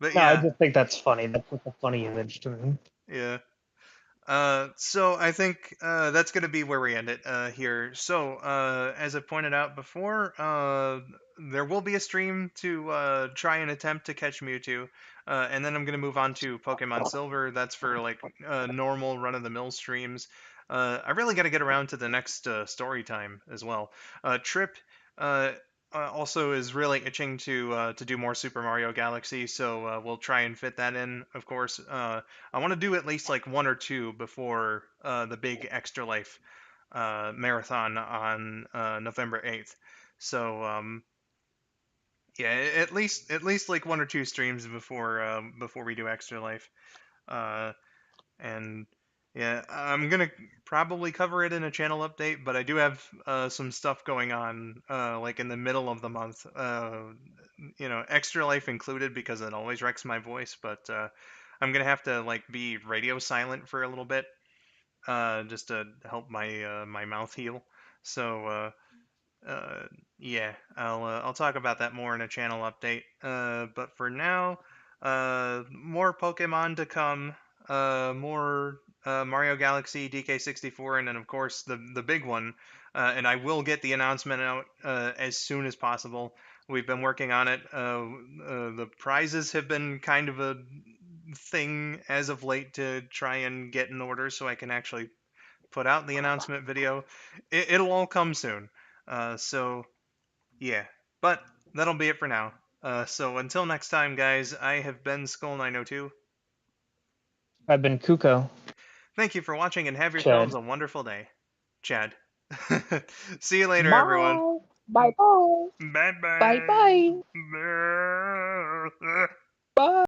but No, I yeah, just think that's funny. That's like a funny image to me. yeah. So I think that's going to be where we end it here. So as I pointed out before, there will be a stream to try and attempt to catch Mewtwo, and then I'm going to move on to Pokemon Silver. That's for like normal run-of-the-mill streams. I really got to get around to the next story time as well. Trip. Uh, Also is really itching to do more Super Mario Galaxy, so we'll try and fit that in, of course. I want to do at least like one or two before the big Extra Life marathon on November 8th. So yeah, at least like one or two streams before we do Extra Life. Uh, and yeah, I'm gonna probably cover it in a channel update, but I do have some stuff going on like in the middle of the month. Extra life included because it always wrecks my voice, but I'm gonna have to like be radio silent for a little bit just to help my mouth heal. So uh, yeah, I'll talk about that more in a channel update. But for now, more Pokemon to come. More Mario Galaxy DK64, and then of course the big one. And I will get the announcement out as soon as possible. We've been working on it. The prizes have been kind of a thing as of late to try and get in order so I can actually put out the announcement video. It'll all come soon. So yeah, but that'll be it for now. So until next time, guys, I have been skull902. I've been KUko. Thank you for watching and have yourselves Chad. a wonderful day. Chad. See you later, everyone. Bye. Bye bye. Bye Bye bye. bye.